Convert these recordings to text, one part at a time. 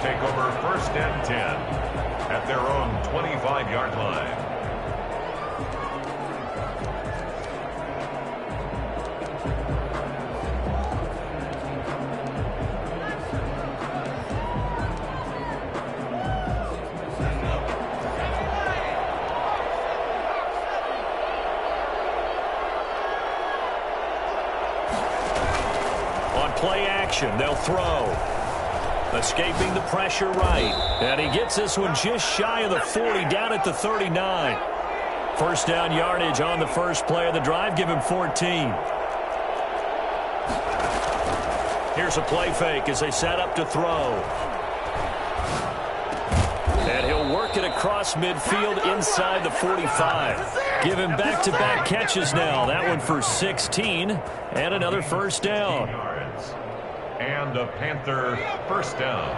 take over 1st and 10 at their own 25-yard line. Play action. They'll throw. Escaping the pressure right. And he gets this one just shy of the 40, down at the 39. First down yardage on the first play of the drive. Give him 14. Here's a play fake as they set up to throw. And he'll work it across midfield inside the 45. Give him back-to-back catches now. That one for 16 and another first down. And a Panther first down.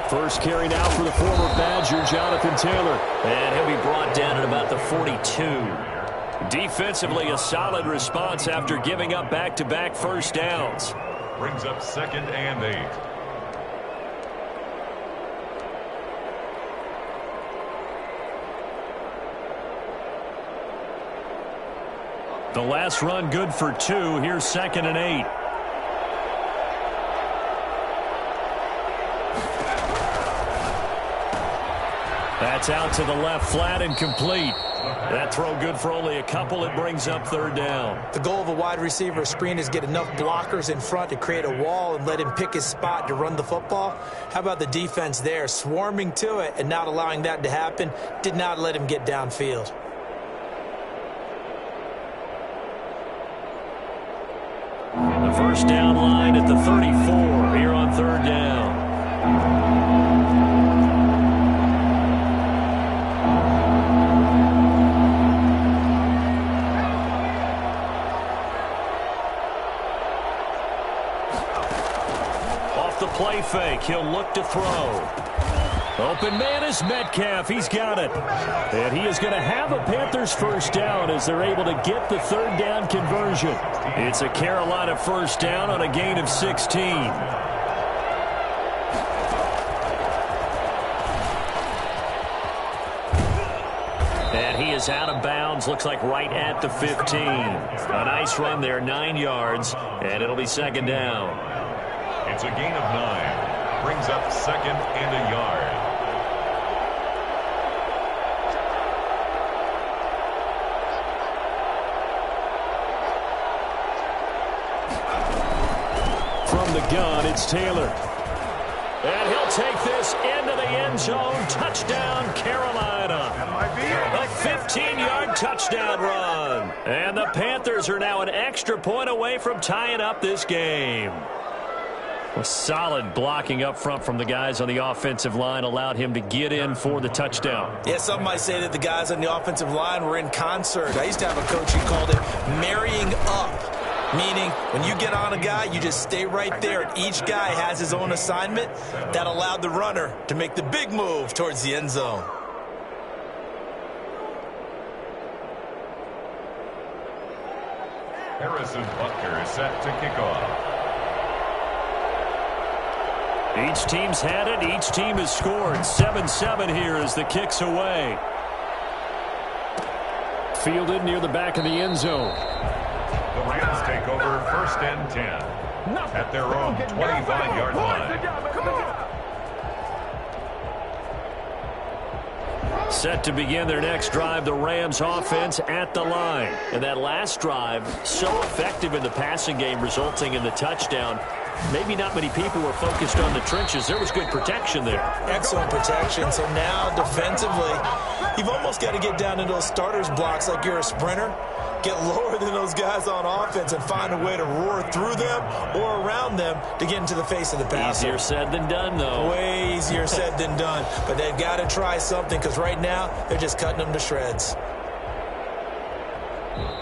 First carry now for the former Badger, Jonathan Taylor. And he'll be brought down at about the 42. Defensively, a solid response after giving up back-to-back first downs. Brings up 2nd and 8. The last run good for 2. Here's 2nd and 8. That's out to the left, flat and complete. That throw good for only a couple. It brings up 3rd down. The goal of a wide receiver screen is get enough blockers in front to create a wall and let him pick his spot to run the football. How about the defense there, swarming to it and not allowing that to happen? Did not let him get downfield. The first down line at the 34 here on 3rd down. Off the play fake, he'll look to throw. Open man is Metcalf. He's got it. And he is going to have a Panthers first down as they're able to get the 3rd down conversion. It's a Carolina first down on a gain of 16. And he is out of bounds. Looks like right at the 15. A nice run there, 9 yards. And it'll be 2nd down. It's a gain of 9. Brings up 2nd and a yard. From the gun, it's Taylor. And he'll take this into the end zone. Touchdown, Carolina. A 15-yard touchdown run. And the Panthers are now an extra point away from tying up this game. A solid blocking up front from the guys on the offensive line allowed him to get in for the touchdown. Yeah, some might say that the guys on the offensive line were in concert. I used to have a coach who called it marrying up. Meaning, when you get on a guy, you just stay right there, and each guy has his own assignment. That allowed the runner to make the big move towards the end zone. Harrison Butker is set to kick off. Each team's had it. Each team has scored. 7-7 here as the kick's away. Fielded near the back of the end zone. The Rams take over 1st and 10 at their own 25-yard line. Set to begin their next drive, the Rams offense at the line. And that last drive, so effective in the passing game, resulting in the touchdown. Maybe not many people were focused on the trenches. There was good protection there. Excellent protection. So now defensively, you've almost got to get down into those starters blocks like you're a sprinter. Get lower than those guys on offense and find a way to roar through them or around them to get into the face of the passer. Easier said than done, though. Way easier said than done. But they've got to try something because right now they're just cutting them to shreds.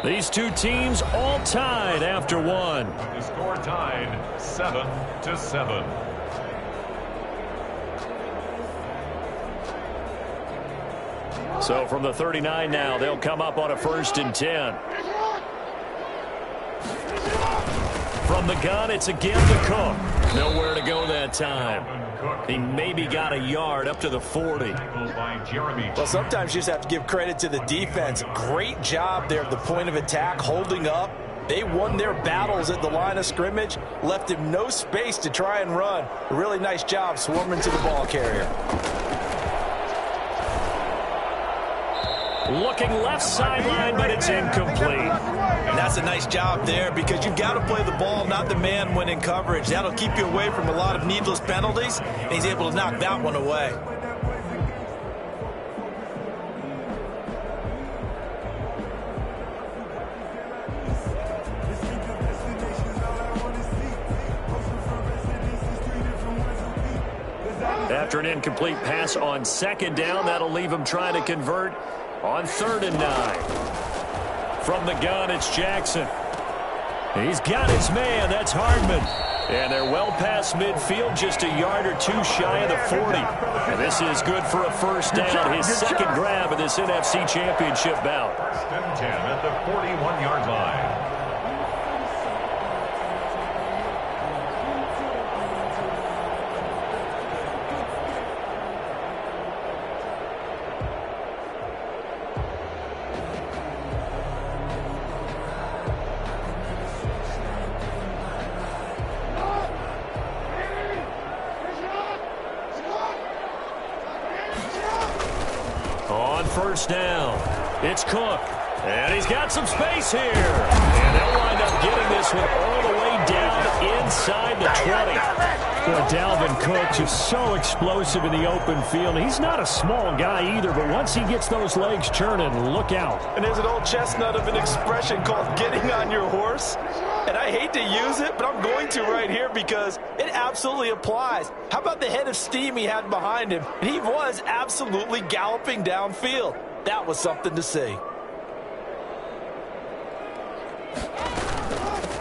These two teams all tied after one. The score tied 7-7. So from the 39 now, they'll come up on a 1st and 10. From the gun, it's again to Cook. Nowhere to go that time. He maybe got a yard up to the 40. Well, sometimes you just have to give credit to the defense. Great job there at the point of attack, holding up. They won their battles at the line of scrimmage, left him no space to try and run. A really nice job swarming to the ball carrier. Looking left sideline, but it's incomplete. And that's a nice job there because you've got to play the ball, not the man when in coverage. That'll keep you away from a lot of needless penalties, and he's able to knock that one away. After an incomplete pass on second down, that'll leave him trying to convert on 3rd and 9. From the gun, it's Jackson. He's got his man. That's Hardman. And they're well past midfield, just a yard or two shy of the 40. And this is good for a first down, his second grab of this NFC Championship bout. 1st and 10 at the 41-yard line. First down. It's Cook. And he's got some space here. And they'll wind up getting this one all the way down inside the 20. Boy, Dalvin Cook just so explosive in the open field. He's not a small guy either, but once he gets those legs churning, look out. And there's an old chestnut of an expression called getting on your horse. And I hate to use it, but I'm going to right here because it absolutely applies. How about the head of steam he had behind him? And he was absolutely galloping downfield. That was something to see.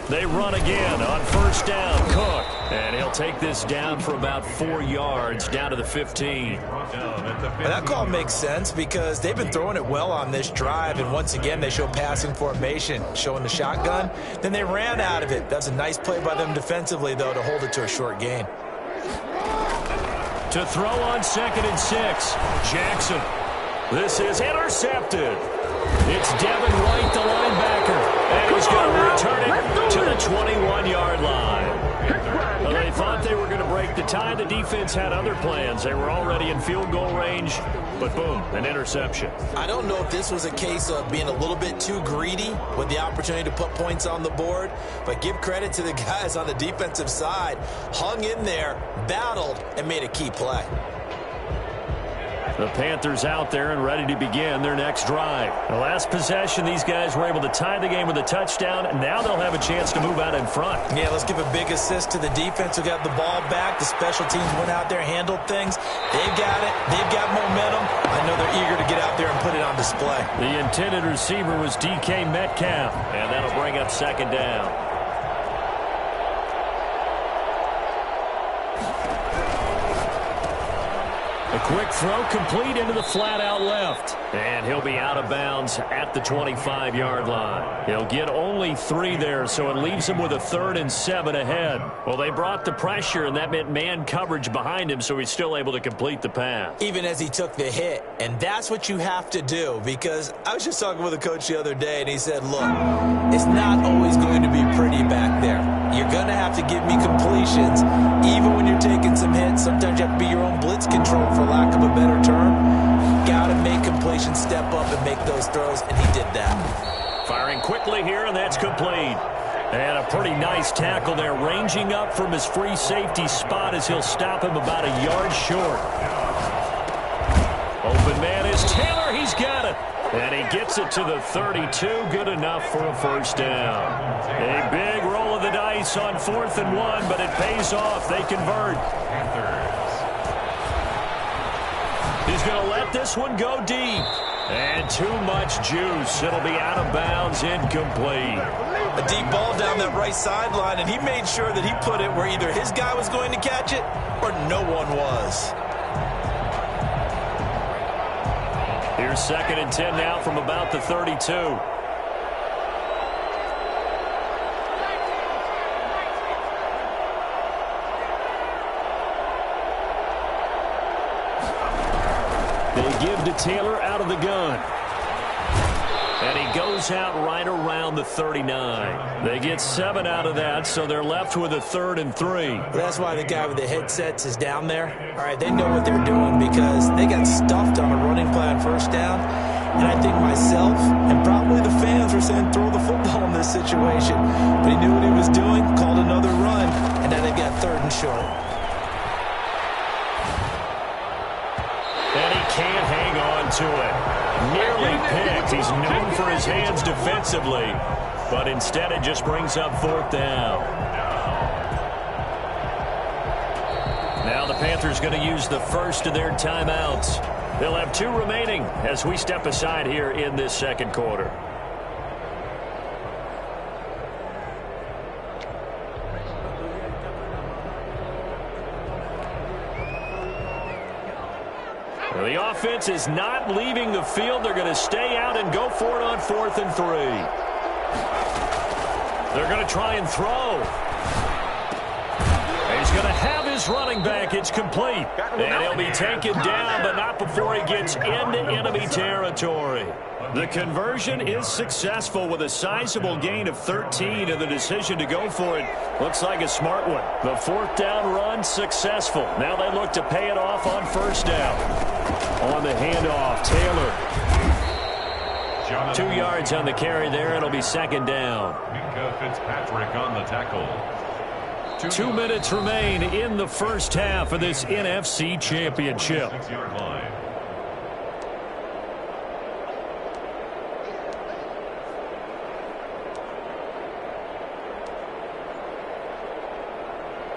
They run again on first down. Cook. And he'll take this down for about 4 yards, down to the 15. Well, that call makes sense because they've been throwing it well on this drive, and once again they show passing formation, showing the shotgun. Then they ran out of it. That's a nice play by them defensively, though, to hold it to a short gain. To throw on 2nd and 6, Jackson. This is intercepted. It's Devin White, the linebacker. And he's going to return it to the 21-yard line. Well, they thought they were going to break the tie. The defense had other plans. They were already in field goal range, but boom, an interception. I don't know if this was a case of being a little bit too greedy with the opportunity to put points on the board, but give credit to the guys on the defensive side. Hung in there, battled, and made a key play. The Panthers out there and ready to begin their next drive. The last possession, these guys were able to tie the game with a touchdown, and now they'll have a chance to move out in front. Yeah, let's give a big assist to the defense who got the ball back. The special teams went out there, handled things. They've got it. They've got momentum. I know they're eager to get out there and put it on display. The intended receiver was DK Metcalf, and that'll bring up 2nd down. A quick throw complete into the flat out left. And he'll be out of bounds at the 25-yard line. He'll get only 3 there, so it leaves him with a 3rd and 7 ahead. Well, they brought the pressure, and that meant man coverage behind him, so he's still able to complete the pass. Even as he took the hit, and that's what you have to do, because I was just talking with a coach the other day, and he said, look, it's not always going to be pretty back there. You're going to have to give me completions, even when you're taking some hits. Sometimes you have to be your own blitz control, for lack of a better term. Got to make completions step up and make those throws, and he did that. Firing quickly here, and that's complete. And a pretty nice tackle there, ranging up from his free safety spot as he'll stop him about a yard short. Open man is Taylor. He's got it. And he gets it to the 32. Good enough for a first down. A big roll of the dice on 4th and 1, but it pays off. They convert. He's going to let this one go deep. And too much juice. It'll be out of bounds, incomplete. A deep ball down that right sideline, and he made sure that he put it where either his guy was going to catch it or no one was. Here's 2nd and 10 now from about the 32. give to Taylor out of the gun. And he goes out right around the 39. They get 7 out of that, so they're left with a 3rd and 3. That's why the guy with the headsets is down there. All right, they know what they're doing because they got stuffed on a running play on first down. And I think myself and probably the fans were saying throw the football in this situation. But he knew what he was doing, called another run, and then they got 3rd and short. And he can't hang on to it. Nearly picked. He's known for his hands defensively, but instead it just brings up 4th down. Now the Panthers going to use the first of their timeouts. They'll have 2 remaining as we step aside here in this second quarter. The offense is not leaving the field. They're going to stay out and go for it on 4th and 3. They're going to try and throw. He's going to have his running back. It's complete. And he'll be taken down, but not before he gets into enemy territory. The conversion is successful with a sizable gain of 13, and the decision to go for it looks like a smart one. The 4th down run successful. Now they look to pay it off on 1st down. On the handoff, Taylor. 2 yards on the carry there. It'll be 2nd down. Minkah Fitzpatrick on the tackle. 2 minutes remain in the first half of this NFC Championship. 6-yard line.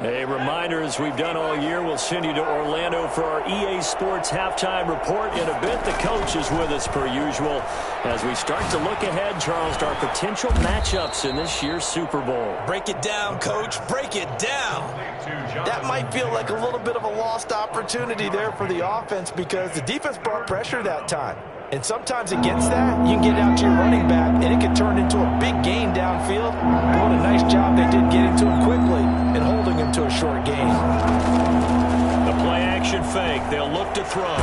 A reminder, as we've done all year, we'll send you to Orlando for our EA Sports halftime report. In a bit, the coach is with us per usual as we start to look ahead, Charles, to our potential matchups in this year's Super Bowl. Break it down, Coach. Break it down. That might feel like a little bit of a lost opportunity there for the offense because the defense brought pressure that time. And sometimes against that, you can get it out to your running back, and it can turn into a big gain downfield. But what a nice job they did getting to him quickly and holding him to a short gain. The play-action fake. They'll look to throw. A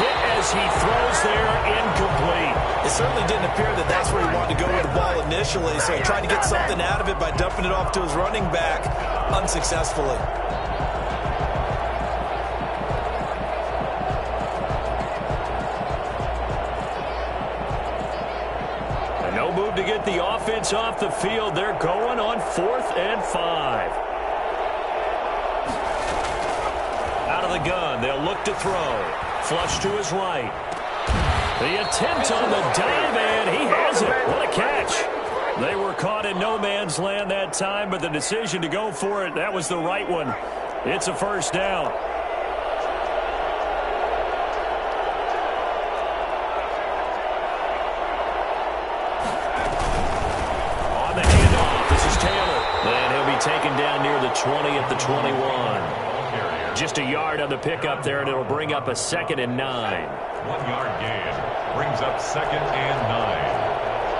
hit as he throws there, incomplete. It certainly didn't appear that that's where he wanted to go with the ball initially, so he tried to get something out of it by dumping it off to his running back unsuccessfully. To get the offense off the field. They're going on 4th and 5. Out of the gun. They'll look to throw. Flush to his right. The attempt on the dive, and he has it. What a catch. They were caught in no man's land that time, but the decision to go for it, that was the right one. It's a 1st down. Taken down near the 20 at the 21. Just a yard on the pickup there, and it'll bring up a 2nd and 9. 1-yard gain brings up 2nd and 9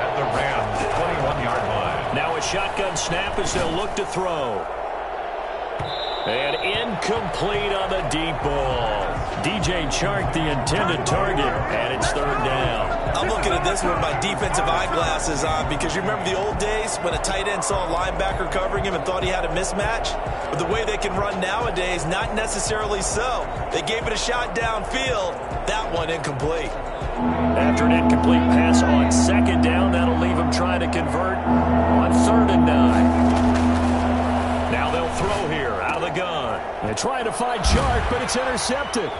at the Rams' 21-yard line. Now a shotgun snap as they'll look to throw. And incomplete on the deep ball. DJ Chark, the intended target, and it's 3rd down. I'm looking at this with my defensive eyeglasses on because you remember the old days when a tight end saw a linebacker covering him and thought he had a mismatch? But the way they can run nowadays, not necessarily so. They gave it a shot downfield. That one incomplete. After an incomplete pass on 2nd down, that'll leave them trying to convert on 3rd and 9. Now they'll throw here out of the gun. They try to find Chark, but it's intercepted.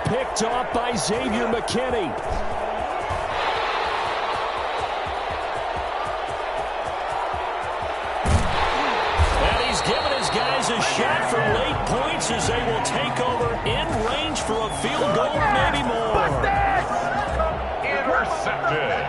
Picked off by Xavier McKinney. And he's given his guys a shot for late points as they will take over in range for a field goal or maybe more. Intercepted.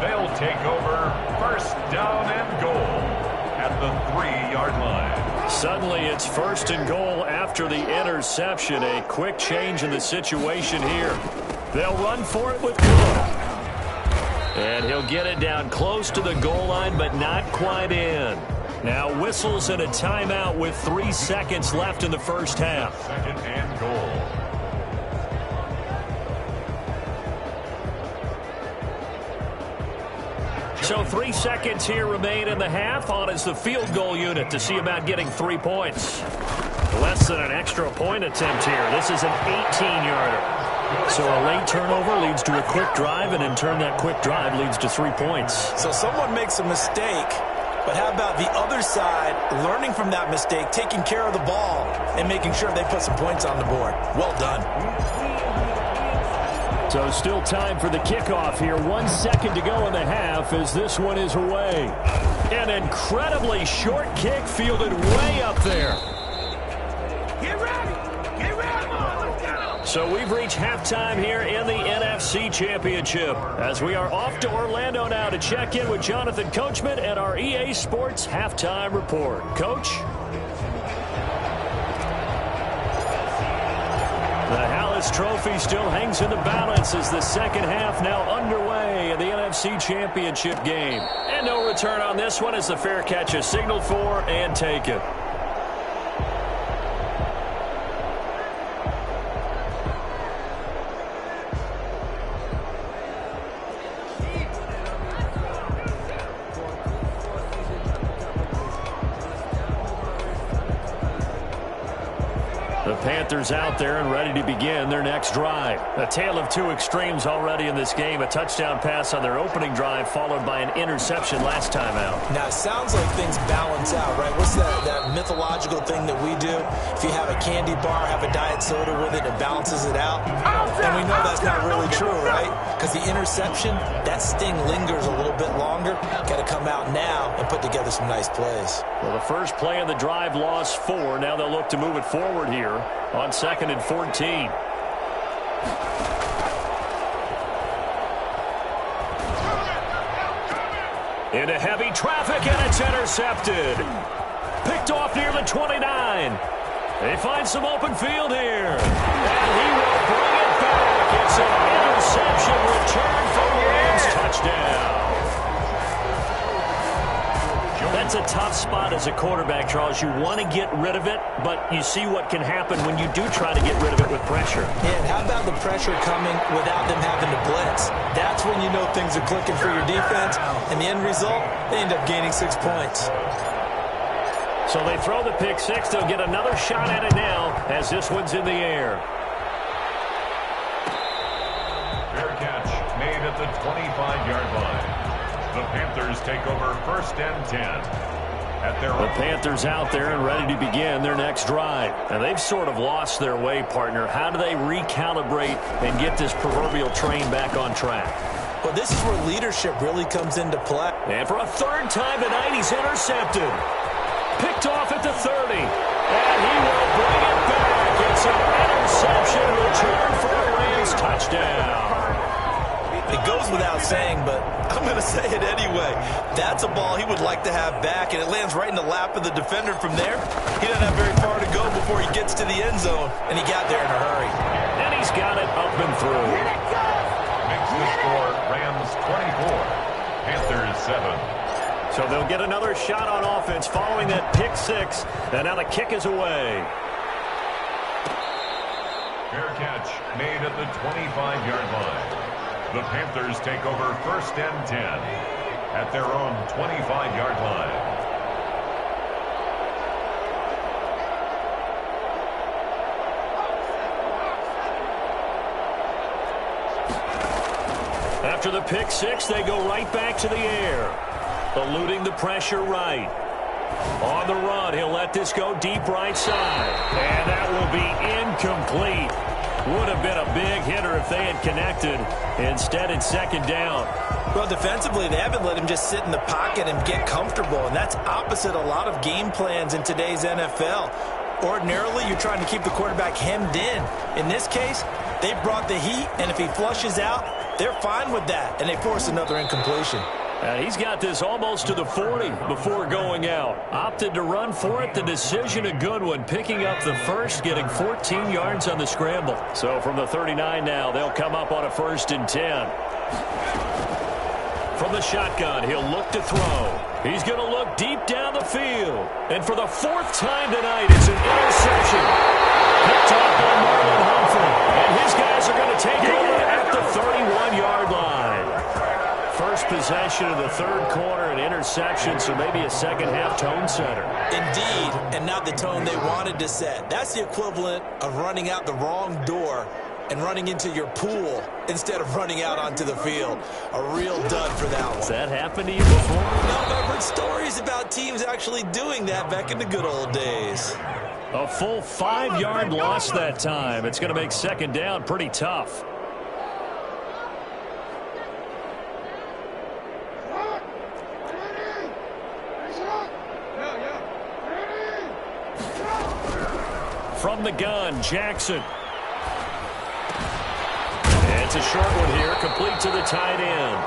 They'll take over 1st down and goal at the 3-yard line. Suddenly it's 1st and goal after the interception. A quick change in the situation here. They'll run for it with Cook. And he'll get it down close to the goal line, but not quite in. Now whistles and a timeout with 3 seconds left in the first half. 2nd and goal. So 3 seconds here remain in the half. On is the field goal unit to see about getting 3 points. Less than an extra point attempt here. This is an 18-yarder. So a late turnover leads to a quick drive, and in turn that quick drive leads to 3 points. So someone makes a mistake, but how about the other side learning from that mistake, taking care of the ball, and making sure they put some points on the board? Well done. So still time for the kickoff here. 1 second to go in the half as this one is away. An incredibly short kick fielded way up there. Get ready! Get ready! Let's go! So we've reached halftime here in the NFC Championship as we are off to Orlando now to check in with Jonathan Coachman and our EA Sports Halftime Report. Coach? The Hallis Trophy still hangs in the balance as the second half now underway in the NFC Championship game. And no return on this one as the fair catch is signaled for and taken. The Panthers out there and ready to begin their next drive. A tale of two extremes already in this game. A touchdown pass on their opening drive followed by an interception last time out. Now, it sounds like things balance out, right? What's that mythological thing that we do? If you have a candy bar, have a diet soda with it, it balances it out. And we know that's not really true, right? Because the interception, that sting lingers a little bit longer. Got to come out now and put together some nice plays. Well, the first play of the drive lost 4. Now they'll look to move it forward here on 2nd and 14. Into heavy traffic, and it's intercepted. Picked off near the 29. They find some open field here. And he will bring it back. It's an interception return for Rams touchdown. That's a tough spot as a quarterback, Charles. You want to get rid of it, but you see what can happen when you do try to get rid of it with pressure. And how about the pressure coming without them having to blitz? That's when you know things are clicking for your defense. And the end result, they end up gaining 6 points. So they throw the pick six. They'll get another shot at it now as this one's in the air. Fair catch made at the 25-yard line. The Panthers take over 1st and 10. The Panthers out there and ready to begin their next drive. And they've sort of lost their way, partner. How do they recalibrate and get this proverbial train back on track? Well, this is where leadership really comes into play. And for a 3rd time tonight, he's intercepted. Picked off at the 30. And he will bring it back. It's an interception return for a Rams touchdown. It goes without saying, but I'm going to say it anyway. That's a ball he would like to have back, and it lands right in the lap of the defender from there. He doesn't have very far to go before he gets to the end zone, and he got there in a hurry. And he's got it up and through. Makes the score Rams 24, Panthers 7. So they'll get another shot on offense following that pick six, and now the kick is away. Fair catch made at the 25-yard line. The Panthers take over 1st and 10 at their own 25-yard line. After the pick six, they go right back to the air, eluding the pressure right. On the run, he'll let this go deep right side. And that will be incomplete. Would have been a big hitter if they had connected. Instead, it's 2nd down. Well, defensively, they haven't let him just sit in the pocket and get comfortable, and that's opposite a lot of game plans in today's NFL. Ordinarily, you're trying to keep the quarterback hemmed in. In this case, they brought the heat, and if he flushes out, they're fine with that, and they force another incompletion. He's got this almost to the 40 before going out. Opted to run for it. The decision a good one. Picking up the first, getting 14 yards on the scramble. So from the 39 now, they'll come up on a 1st and 10. From the shotgun, he'll look to throw. He's going to look deep down the field. And for the 4th time tonight, it's an interception. Picked off by Marlon Humphrey. And his guys are going to take over at the 31-yard line. first possession of the third quarter, an interception, so maybe a second-half tone setter. Indeed, and not the tone they wanted to set. That's the equivalent of running out the wrong door and running into your pool instead of running out onto the field. A real dud for that one. Has that happened to you before? No, I've heard stories about teams actually doing that back in the good old days. A full 5-yard loss that time. It's going to make second down pretty tough. From the gun, Jackson. It's a short one here, complete to the tight end.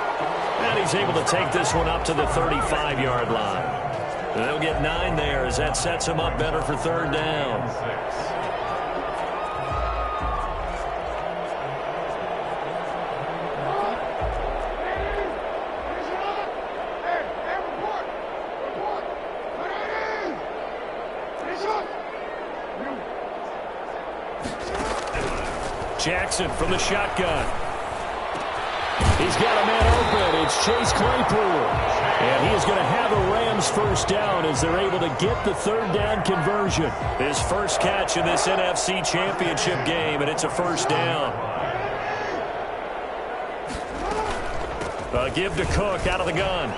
And he's able to take this one up to the 35-yard line. They'll get 9 there as that sets him up better for third down. Jackson from the shotgun. He's got a man open. It's Chase Claypool. And he is going to have a Rams first down as they're able to get the third down conversion. His first catch in this NFC Championship game, and it's a first down. A give to Cook out of the gun.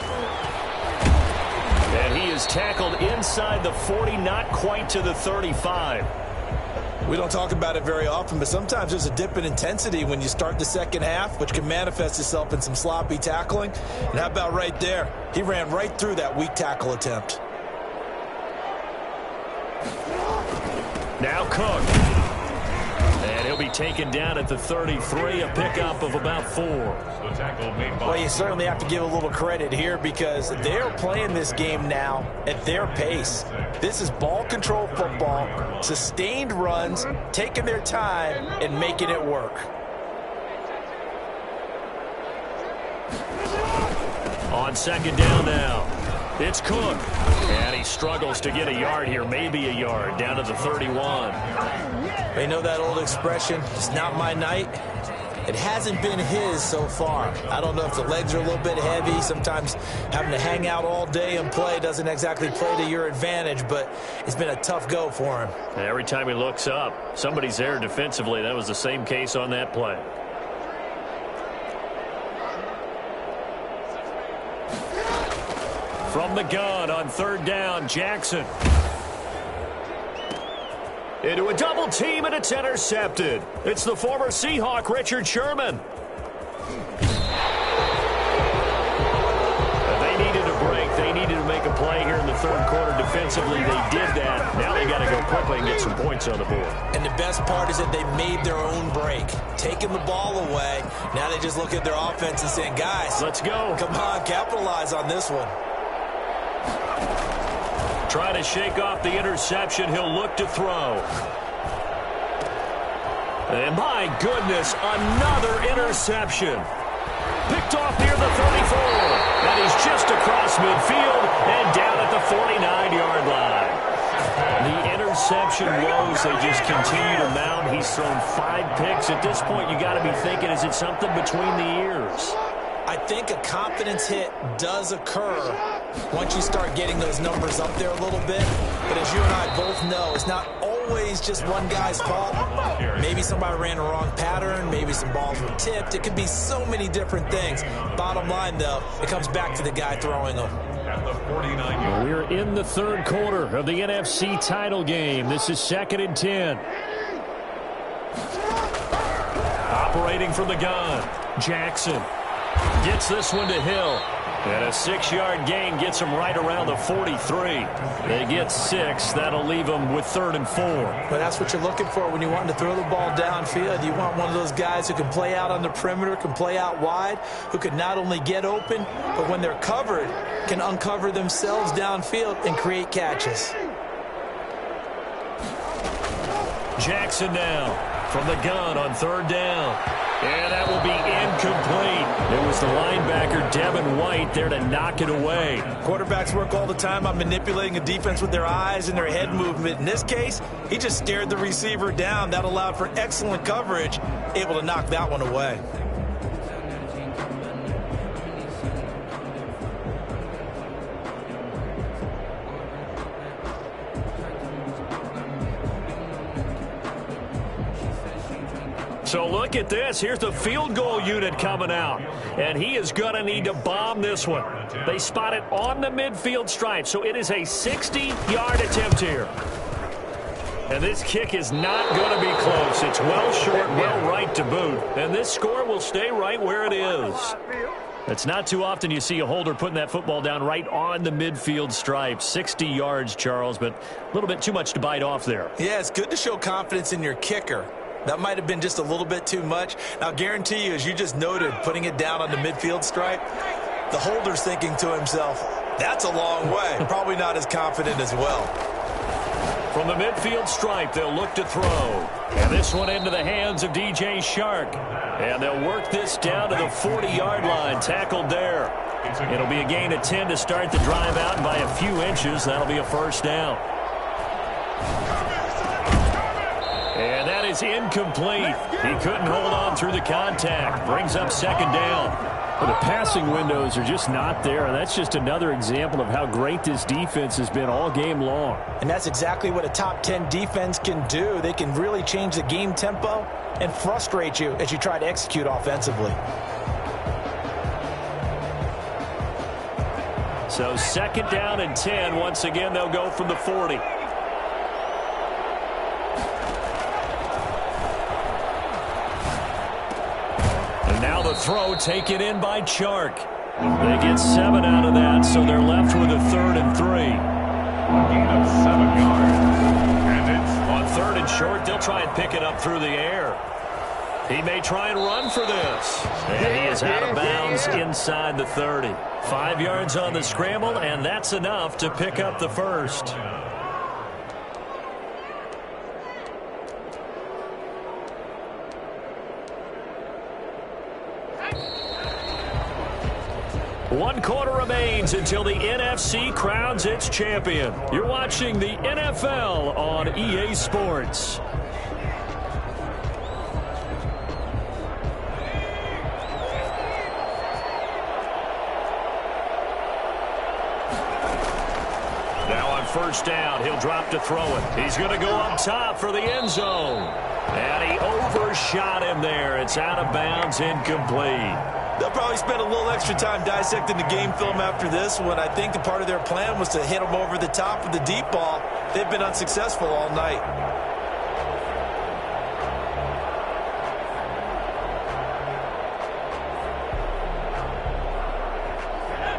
And he is tackled inside the 40, not quite to the 35. We don't talk about it very often, but sometimes there's a dip in intensity when you start the second half, which can manifest itself in some sloppy tackling. And how about right there? He ran right through that weak tackle attempt. Now Cook. And he'll be taken down at the 33, a pickup of about 4. Well, you certainly have to give a little credit here because they're playing this game now at their pace. This is ball control football, sustained runs, taking their time and making it work. On second down now, it's Cook. And he struggles to get a yard here, maybe a yard, down to the 31. They know that old expression, it's not my night. It hasn't been his so far. I don't know if the legs are a little bit heavy. Sometimes having to hang out all day and play doesn't exactly play to your advantage, but it's been a tough go for him. Every time he looks up, somebody's there defensively. That was the same case on that play. From the gun on third down, Jackson. Into a double team, and it's intercepted. It's the former Seahawk, Richard Sherman. They needed a break. They needed to make a play here in the third quarter defensively. They did that. Now they got to go quickly and get some points on the board. And the best part is that they made their own break, taking the ball away. Now they just look at their offense and saying, guys, let's go. Come on, capitalize on this one. Trying to shake off the interception. He'll look to throw. And my goodness, another interception. Picked off near the 34. And he's just across midfield and down at the 49-yard line. The interception woes, they just continue to mount. He's thrown 5 picks. At this point, you got to be thinking, is it something between the ears? I think a confidence hit does occur once you start getting those numbers up there a little bit. But as you and I both know, it's not always just one guy's fault. Maybe somebody ran the wrong pattern. Maybe some balls were tipped. It could be so many different things. Bottom line, though, it comes back to the guy throwing them. We're in the third quarter of the NFC title game. This is 2nd and 10. Operating from the gun, Jackson. Gets this one to Hill. And a 6-yard gain gets him right around the 43. They get 6. That'll leave them with 3rd and 4. But that's what you're looking for when you want to throw the ball downfield. You want one of those guys who can play out on the perimeter, can play out wide, who can not only get open, but when they're covered, can uncover themselves downfield and create catches. Jackson now from the gun on 3rd down. And that will be incomplete. It was the linebacker, Devin White, there to knock it away. Quarterbacks work all the time on manipulating a defense with their eyes and their head movement. In this case, he just stared the receiver down. That allowed for excellent coverage, able to knock that one away. So look at this. Here's the field goal unit coming out. And he is going to need to bomb this one. They spot it on the midfield stripe. So it is a 60-yard attempt here. And this kick is not going to be close. It's well short, well right to boot. And this score will stay right where it is. It's not too often you see a holder putting that football down right on the midfield stripe. 60 yards, Charles, but a little bit too much to bite off there. Yeah, it's good to show confidence in your kicker. That might have been just a little bit too much. Now, guarantee you, as you just noted, putting it down on the midfield stripe, the holder's thinking to himself, that's a long way. Probably not as confident as well. From the midfield stripe, they'll look to throw. And this one into the hands of DJ Shark. And they'll work this down to the 40-yard line, tackled there. It'll be a gain of 10 to start the drive out, and by a few inches, that'll be a first down. And that is incomplete. He couldn't hold on through the contact. Brings up second down. Well, the passing windows are just not there, and that's just another example of how great this defense has been all game long. And that's exactly what a top 10 defense can do. They can really change the game tempo and frustrate you as you try to execute offensively. So second down and 10. Once again, they'll go from the 40. Now the throw taken in by Chark. They get 7 out of that, so they're left with a 3rd and 3. A gain of 7 yards. And it's on 3rd and short. They'll try and pick it up through the air. He may try and run for this. And he is out of bounds inside the 30. 5 yards on the scramble, and that's enough to pick up the first. One quarter remains until the NFC crowns its champion. You're watching the NFL on EA Sports. Now on first down, he'll drop to throw it. He's going to go up top for the end zone. And he overshot him there. It's out of bounds, incomplete. They'll probably spend a little extra time dissecting the game film after this one. I think the part of their plan was to hit them over the top with the deep ball. They've been unsuccessful all night.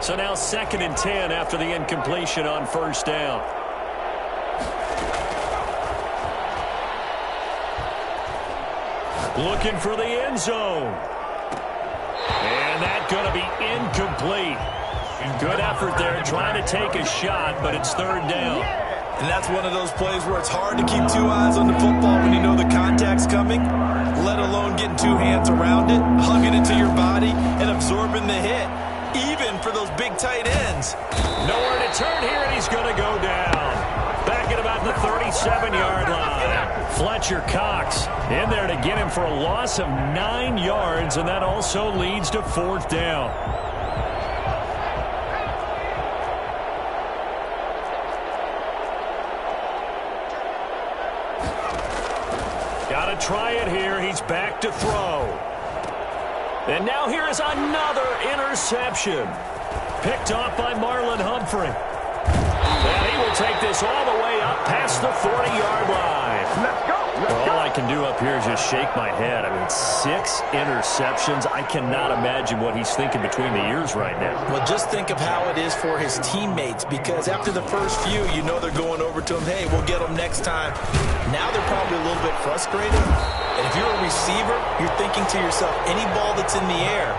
So now 2nd and 10 after the incompletion on first down. Looking for the end zone. And that's going to be incomplete. Good effort there trying to take a shot, but it's 3rd down. And that's one of those plays where it's hard to keep 2 eyes on the football when you know the contact's coming, let alone getting 2 hands around it, hugging it to your body, and absorbing the hit, even for those big tight ends. Nowhere to turn here, and he's going to go down. Back at about the 37-yard line. Fletcher Cox in there to get him for a loss of 9 yards, and that also leads to 4th down. Got to try it here. He's back to throw. And now here is another interception. Picked off by Marlon Humphrey. And he will take this all the way up past the 40-yard line. Let's go. All I can do up here is just shake my head. I mean, 6 interceptions. I cannot imagine what he's thinking between the ears right now. Well, just think of how it is for his teammates, because after the first few, you know they're going over to him, hey, we'll get them next time. Now they're probably a little bit frustrated. And if you're a receiver, you're thinking to yourself, any ball that's in the air,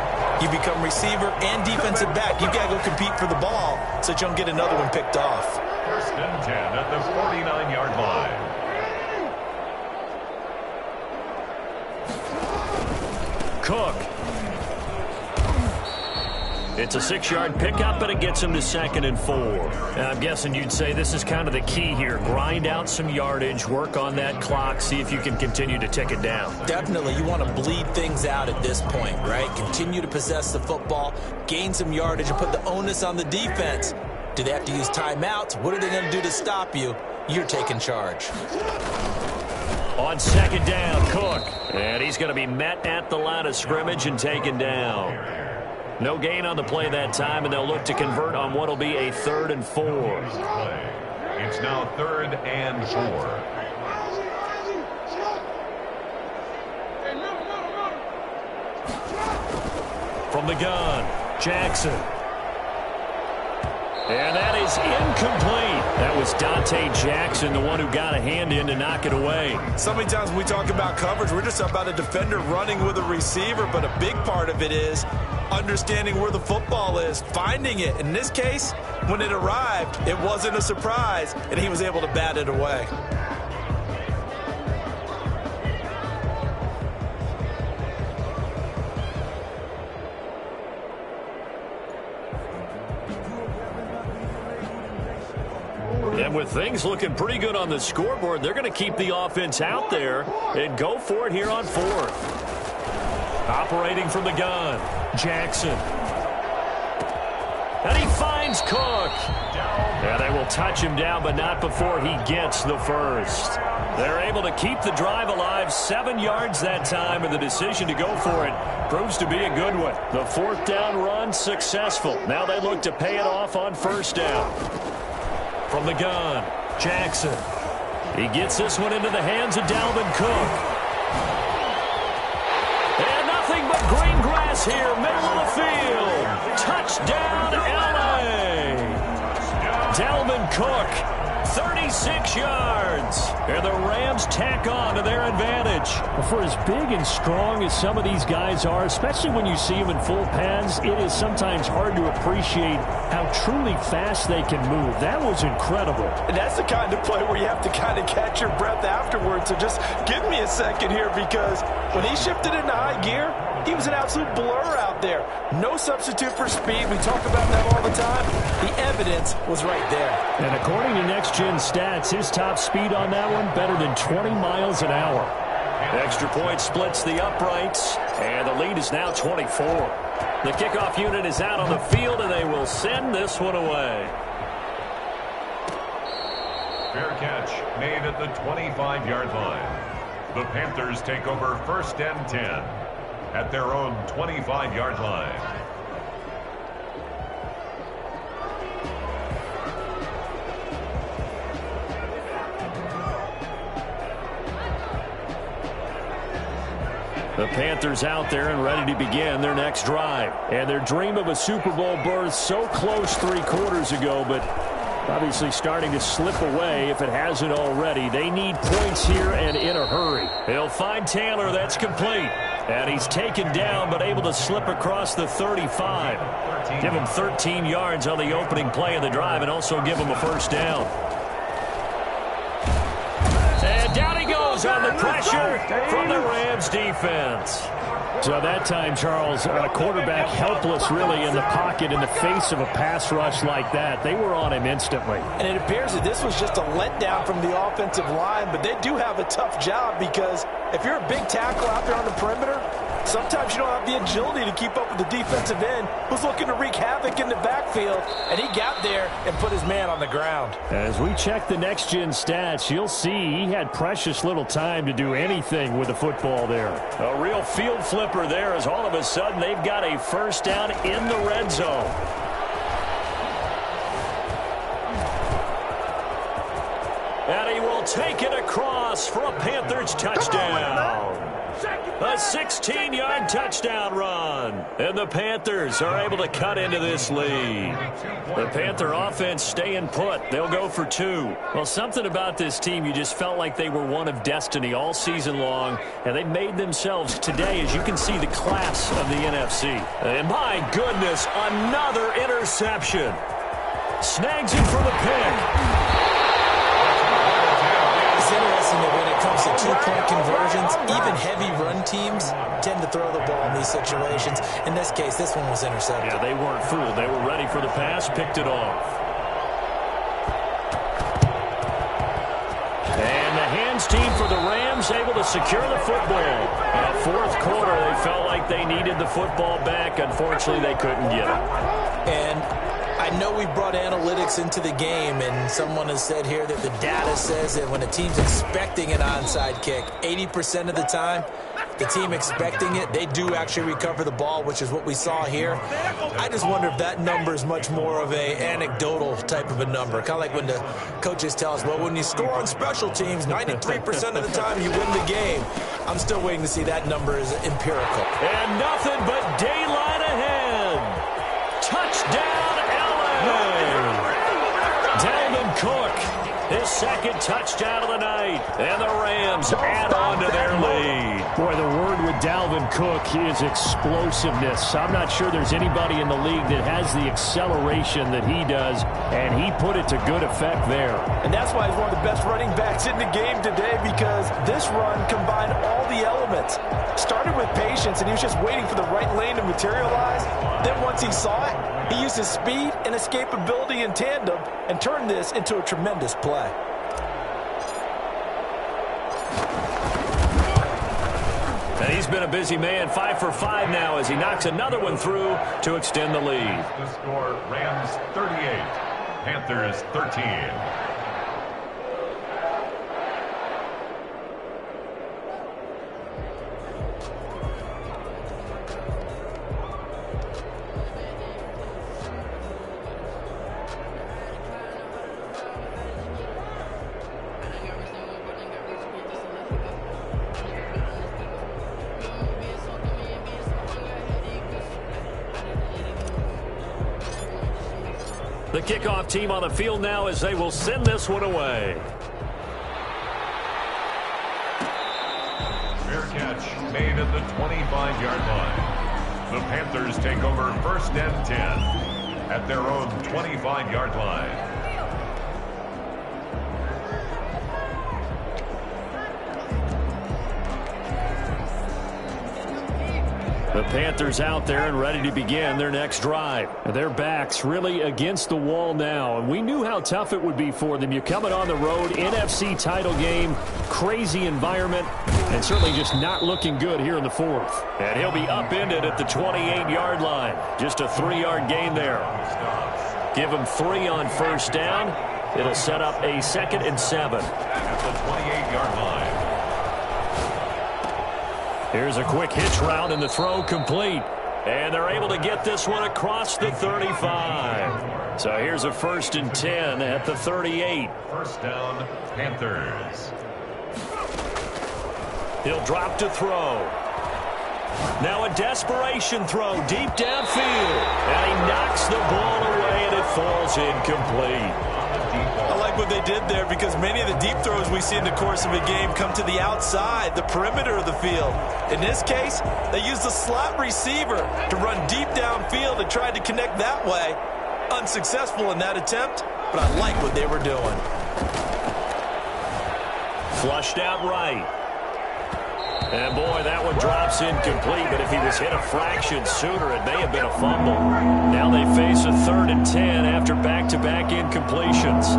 you become receiver and defensive back. You've got to go compete for the ball so that you don't get another one picked off. 1st and 10 at the 49-yard line. Cook. It's a 6-yard pickup, but it gets him to 2nd and 4. And I'm guessing you'd say this is kind of the key here. Grind out some yardage, work on that clock, see if you can continue to tick it down. Definitely. You want to bleed things out at this point, right? Continue to possess the football, gain some yardage, and put the onus on the defense. Do they have to use timeouts? What are they going to do to stop you? You're taking charge. On second down, Cook. And he's going to be met at the line of scrimmage and taken down. No gain on the play that time, and they'll look to convert on what will be a 3rd and 4. It's now 3rd and 4. From the gun, Jackson. And that is incomplete. That was Dante Jackson, the one who got a hand in to knock it away. So many times when we talk about coverage, we're just about a defender running with a receiver, but a big part of it is understanding where the football is, finding it. In this case, when it arrived, it wasn't a surprise, and he was able to bat it away. And with things looking pretty good on the scoreboard, they're going to keep the offense out there and go for it here on 4th. Operating from the gun, Jackson. And he finds Cook. And they will touch him down, but not before he gets the first. They're able to keep the drive alive, 7 yards that time, and the decision to go for it proves to be a good one. The 4th down run successful. Now they look to pay it off on 1st down. From the gun, Jackson. He gets this one into the hands of Dalvin Cook. And nothing but green grass here, middle of the field. Touchdown, L.A. Dalvin Cook, 36 yards. And the Rams tack on to their advantage. Well, for as big and strong as some of these guys are, especially when you see them in full pads, it is sometimes hard to appreciate how truly fast they can move. That was incredible. And that's the kind of play where you have to kind of catch your breath afterwards. So just give me a second here, because when he shifted into high gear, he was an absolute blur out there. No substitute for speed. We talk about that all the time. The evidence was right there. And according to Next Gen Stats, his top speed on that one better than 20 miles an hour. Extra point splits the uprights, and the lead is now 24. The kickoff unit is out on the field, and they will send this one away. Fair catch made at the 25-yard line. The Panthers take over 1st and 10 at their own 25-yard line. The Panthers out there and ready to begin their next drive. And their dream of a Super Bowl berth so close 3 quarters ago, but obviously starting to slip away if it hasn't already. They need points here and in a hurry. They'll find Taylor. That's complete. And he's taken down but able to slip across the 35. Give him 13 yards on the opening play of the drive and also give him a 1st down. And down he goes on the pressure from the Rams defense. So that time, Charles, a quarterback helpless really in the pocket in the face of a pass rush like that. They were on him instantly. And it appears that this was just a letdown from the offensive line, but they do have a tough job, because if you're a big tackle out there on the perimeter, sometimes you don't have the agility to keep up with the defensive end who's looking to wreak havoc in the backfield, and he got there and put his man on the ground. As we check the Next Gen Stats, you'll see he had precious little time to do anything with the football there. A real field flipper there, as all of a sudden they've got a 1st down in the red zone. And he will take it across for a Panthers touchdown. A 16-yard touchdown run. And the Panthers are able to cut into this lead. The Panther offense staying put. They'll go for 2. Well, something about this team, you just felt like they were one of destiny all season long. And they made themselves today, as you can see, the class of the NFC. And my goodness, another interception. Snags him for the pick. It's interesting that when it comes to 2-point conversions, even heavy run teams tend to throw the ball in these situations. In this case, this one was intercepted. Yeah, they weren't fooled. They were ready for the pass, picked it off. And the hands team for the Rams able to secure the football. In the 4th quarter, they felt like they needed the football back. Unfortunately, they couldn't get it. And I I know we brought analytics into the game, and someone has said here that the data says that when a team's expecting an onside kick, 80% of the time, the team expecting it, they do actually recover the ball, which is what we saw here. I just wonder if that number is much more of a anecdotal type of a number. Kind of like when the coaches tell us, well, when you score on special teams, 93% of the time you win the game. I'm still waiting to see that number is empirical. And nothing but daylight ahead. Touchdown, LA! Dalvin Cook, his second touchdown of the night. And the Rams add on to their lead. Boy, the word with Dalvin Cook is explosiveness. I'm not sure there's anybody in the league that has the acceleration that he does, and he put it to good effect there. And that's why he's one of the best running backs in the game today, because this run combined all the elements. Started with patience, and he was just waiting for the right lane to materialize. Then once he saw it, he used his speed and escapability in tandem and turned this into a tremendous play. And he's been a busy man, 5 for 5 now as he knocks another one through to extend the lead. The score, Rams 38, Panthers 13. The kickoff team on the field now as they will send this one away. Fair catch made at the 25-yard line. The Panthers take over first and 10 at their own 25-yard line. The Panthers out there and ready to begin their next drive. Their backs really against the wall now, and we knew how tough it would be for them. You're coming on the road, NFC title game, crazy environment, and certainly just not looking good here in the fourth. And he'll be upended at the 28-yard line. Just a 3-yard gain there. Give him 3 on first down. It'll set up a 2nd and 7. At the 28-yard line. Here's a quick hitch route and the throw complete. And they're able to get this one across the 35. So here's a 1st and 10 at the 38. First down, Panthers. He'll drop to throw. Now a desperation throw deep downfield. And he knocks the ball away and it falls incomplete. I like what they did there, because many of the deep throws we see in the course of a game come to the outside, the perimeter of the field. In this case, they used the slot receiver to run deep downfield and tried to connect that way. Unsuccessful in that attempt, but I like what they were doing. Flushed out right. And boy, that one drops incomplete, but if he was hit a fraction sooner, it may have been a fumble. Now they face a 3rd and 10 after back-to-back incompletions.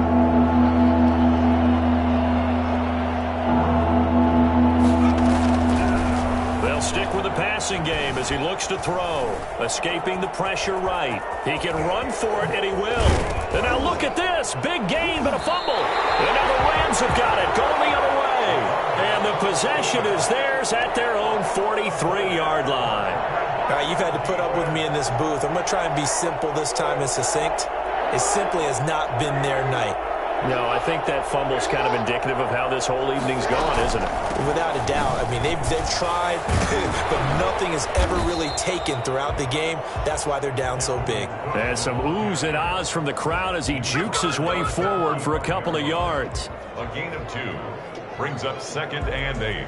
They'll stick with the passing game as he looks to throw. Escaping the pressure right. He can run for it, and he will. And now look at this. Big gain, but a fumble. And now the Rams have got it. Going the other way. And the possession is theirs at their own 43-yard line. All right, you've had to put up with me in this booth. I'm going to try and be simple this time and succinct. It simply has not been their night. No, I think that fumble's kind of indicative of how this whole evening's gone, isn't it? Without a doubt. I mean, they've tried, but nothing is ever really taken throughout the game. That's why they're down so big. And some oohs and ahs from the crowd as he jukes his way forward for a couple of yards. A gain of 2 brings up 2nd and 8.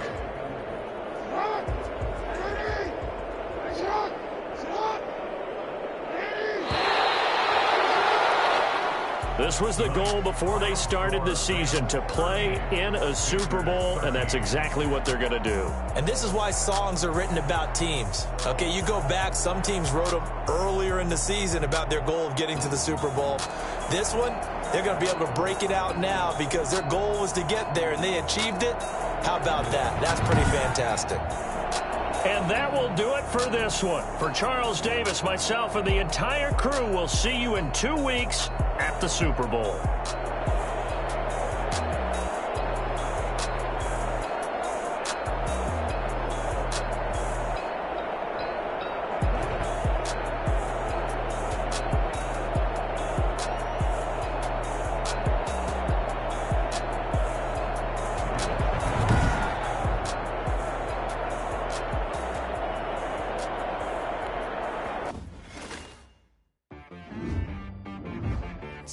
This was the goal before they started the season, to play in a Super Bowl, and that's exactly what they're going to do. And this is why songs are written about teams. Okay, you go back, some teams wrote them earlier in the season about their goal of getting to the Super Bowl. This one, they're going to be able to break it out now because their goal was to get there, and they achieved it. How about that? That's pretty fantastic. And that will do it for this one. For Charles Davis, myself, and the entire crew, we'll see you in 2 weeks at the Super Bowl.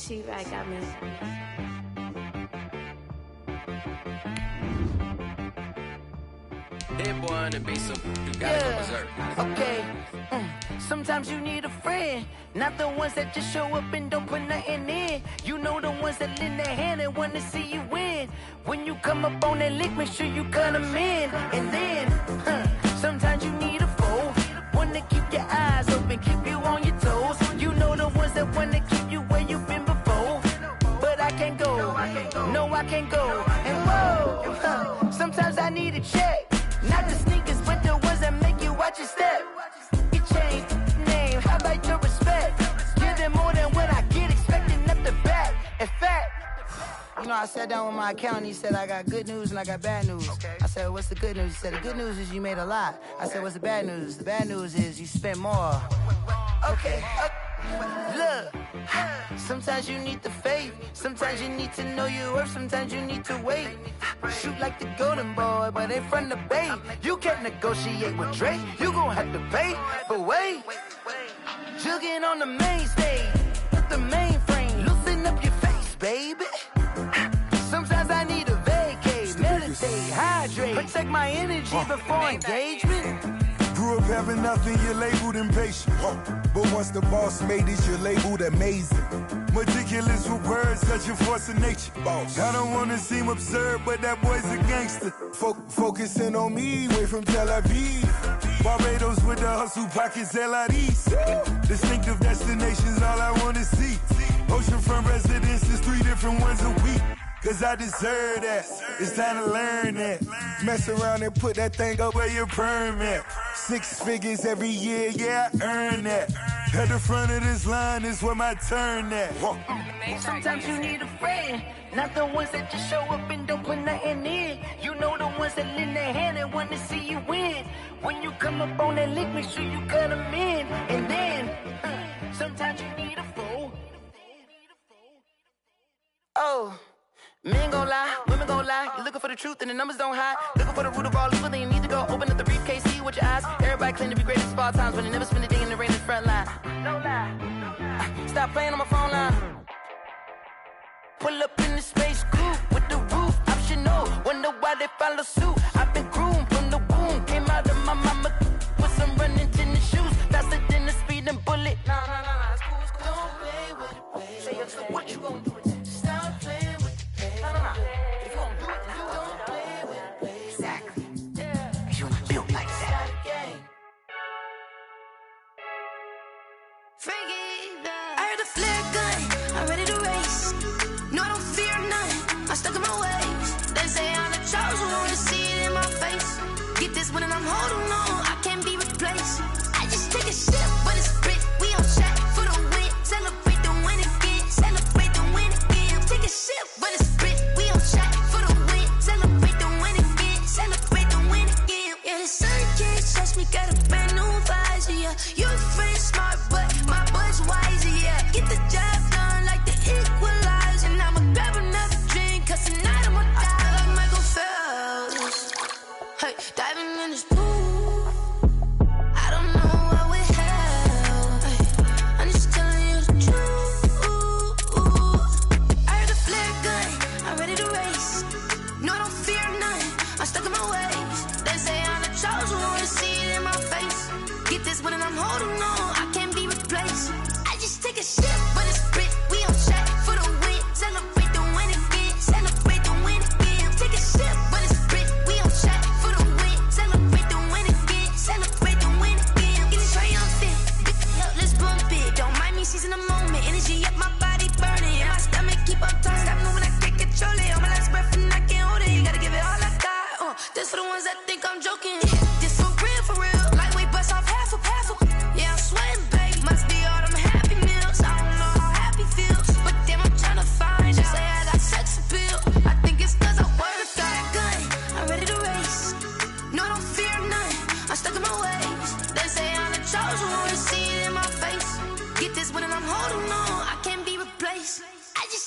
T-Rag got me. That boy on the beat, so you gotta go berserk. Okay. Sometimes you need a friend, not the ones that just show up and don't put nothing in. You know the ones that lend their hand and want to see you win. When you come up on that lick, make sure you cut them in. And then, sometimes you need a foe, one to keep your eyes open, keep you on your toes. You know the ones that want to keep you where you've been before. But I can't go, no I can't go. And whoa, sometimes I need a check. Not the sneakers, but the ones that make you watch your step. You change name, how about your respect? Give them more than what I get, expecting up the back. In fact, you know, I sat down with my accountant, he said I got good news and I got bad news. I said, what's the good news? He said, the good news is you made a lot. I said, what's the bad news? The bad news is you spent more. Okay. Look, sometimes you need the faith, sometimes you need to know your worth, sometimes you need to wait. Shoot like the golden boy, but in front of the bay. You can't negotiate with Drake, you gon' have to pay. But wait, jugging on the main stage, with the mainframe, loosen up your face, baby. Sometimes I need a vacate, meditate, hydrate, protect my energy before engagement. Grew up having nothing, you're labeled impatient. But once the boss made it, you're labeled amazing. Meticulous with words, such a force of nature. I don't wanna seem absurd, but that boy's a gangster. Focusing on me, way from Tel Aviv. Barbados with the hustle pockets, LIDs. Distinctive destinations, all I wanna see. Oceanfront residences, 3 different ones a week. Cause I deserve that, it's time to learn that. Mess around and put that thing up where your perm at. 6 figures every year, yeah, I earn that. At the front of this line is where my turn at. Sometimes you need a friend, not the ones that just show up and don't put nothing in. You know the ones that lend their hand and want to see you win. When you come up on that lick, make sure you cut them in. And then, sometimes you need a foe. Oh. Men gon' lie, women gon' lie. You're looking for the truth and the numbers don't hide. Looking for the root of all evil, then you need to go open up the briefcase, see with your eyes. Everybody claim to be greatest of all times, but they never spend a day in the rain in the front line. No lie. Stop playing on my phone line. Pull up in the space coupe with the roof optional. Wonder why they follow suit. I've been groomed from the womb. Came out of my mama with some running tennis shoes. Faster than the speeding bullet. Nah, it's cool, it's cool. Don't play with it, baby. Say so what you gon' do with it? Stop playing with it. No. If you don't do it, then you don't play with it, baby. Exactly. Yeah. You're not built like that. I heard a flare gun. I'm ready to race. No, I don't fear nothing. I'm stuck in my ways. They say I'm the chosen one. See it in my face. Get this one and I'm holding on. I can't be replaced. I just take a sip, but it's brick. We on shot for the win. Celebrate the win again. Celebrate the win again. Take a sip, but it's brick. We on shot for the win. Celebrate the win again. Celebrate the win again. Yeah, the sun can't touch me. Got a brand new visor. Yeah, your friend smart, but my boy's wiser. Yeah, get the job done like the equalizer. And I'ma grab another drink, cause tonight I'ma die like Michael Phelps. Hey, diving in this pool.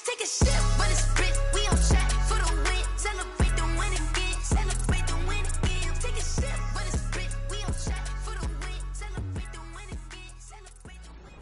Let's take a sip, but it's spit. We on track for the win. Celebrate the win again. Celebrate the win again. Take a sip, but it's spit. We on track for the win. Celebrate the win again. Celebrate the win.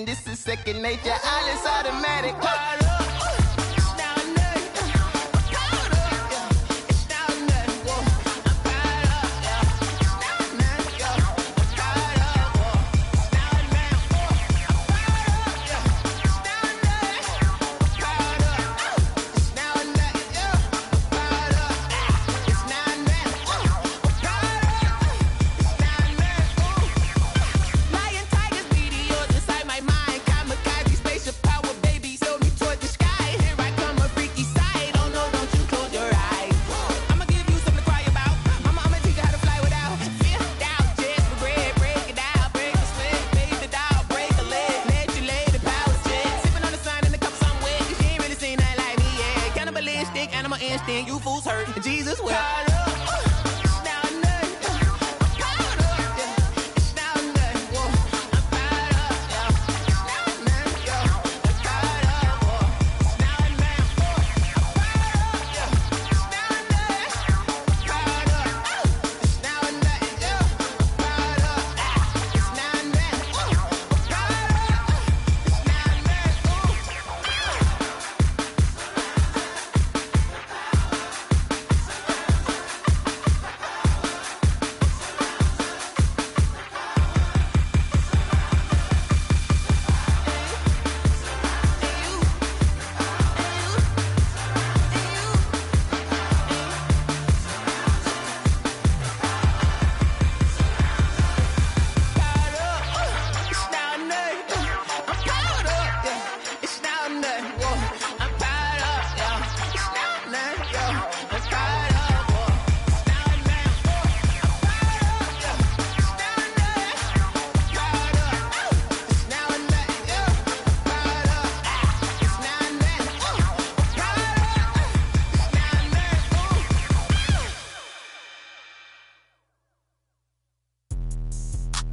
This is second nature, all is automatic. Animal instinct, you fools hurt. Jesus will.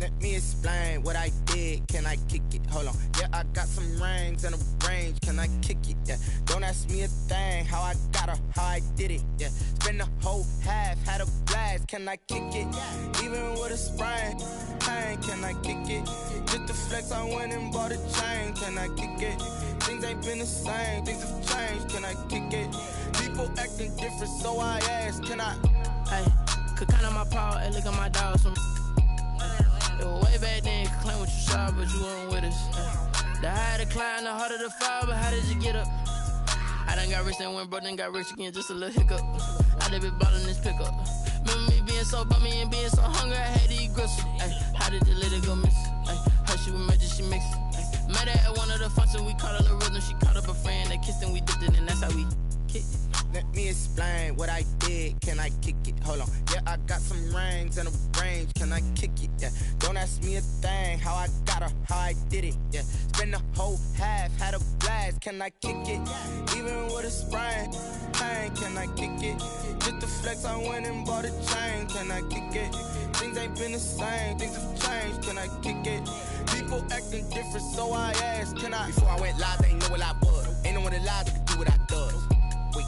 Let me explain what I did. Can I kick it? Hold on. Yeah, I got some rings and a range. Can I kick it? Yeah. Don't ask me a thing. How I got her, how I did it. Yeah. Spend the whole half, had a blast. Can I kick it? Even with a sprain, pain. Can I kick it? Just to flex, I went and bought a chain. Can I kick it? Things ain't been the same. Things have changed. Can I kick it? People acting different, so I asked. Can I? Hey, could count on my power and look at my dogs from. It was way back then, could claim what you saw, but you weren't with us. The higher the climb, the harder the fall, but how did you get up? I done got rich and went broke, then got rich again, just a little hiccup. I done been ballin' this pickup. Remember me being so bummy and being so hungry, I had to eat gristle. How did the lady go miss? How she was magic, she mixed it. Met her at one of the functions, we caught a little rhythm, she caught up a friend, they kissed and we dipped it, and that's how we kicked it. Let me explain what I did. Can I kick it? Hold on. Yeah, I got some rings and a range. Can I kick it? Yeah. Don't ask me a thing. How I got her, how I did it. Yeah. Spend the whole half, had a blast. Can I kick it? Even with a sprain, pain. Can I kick it? Just to flex, I went and bought a chain. Can I kick it? Things ain't been the same. Things have changed. Can I kick it? People acting different, so I asked. Can I? Before I went live, they ain't know what I was. Ain't no one alive that could do what I does. Wait.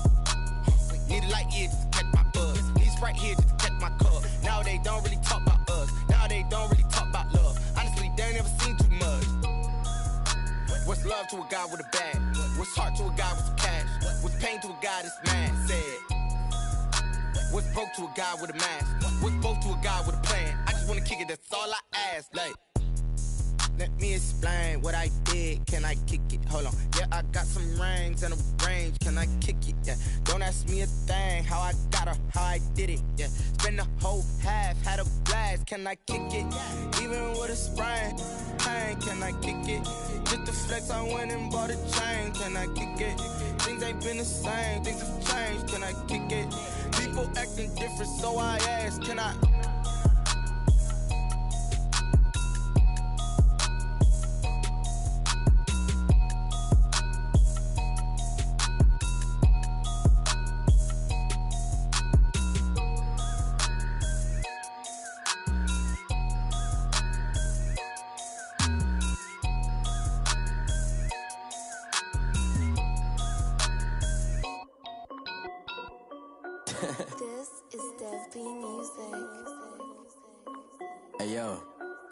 Need a light here just to catch my buzz. Need Sprite here just to catch my cup. Now they don't really talk about us. Now they don't really talk about love. Honestly, they ain't never seen too much. What's love to a guy with a bag? What's heart to a guy with some cash? What's pain to a guy that's mad? Said. What's broke to a guy with a mask? What's broke to a guy with a plan? I just wanna kick it, that's all I ask. Like, let me explain what I did. Can I kick it? Hold on. Yeah, I got some rings and a range. Can I kick it? Yeah. Don't ask me a thing. How I got her, how I did it. Yeah. Spend the whole half, had a blast. Can I kick it? Even with a sprain, pain. Can I kick it? Just the flex, I went and bought a chain. Can I kick it? Things ain't been the same. Things have changed. Can I kick it? People acting different, so I ask. Can I? This is Dev B Music. Hey yo,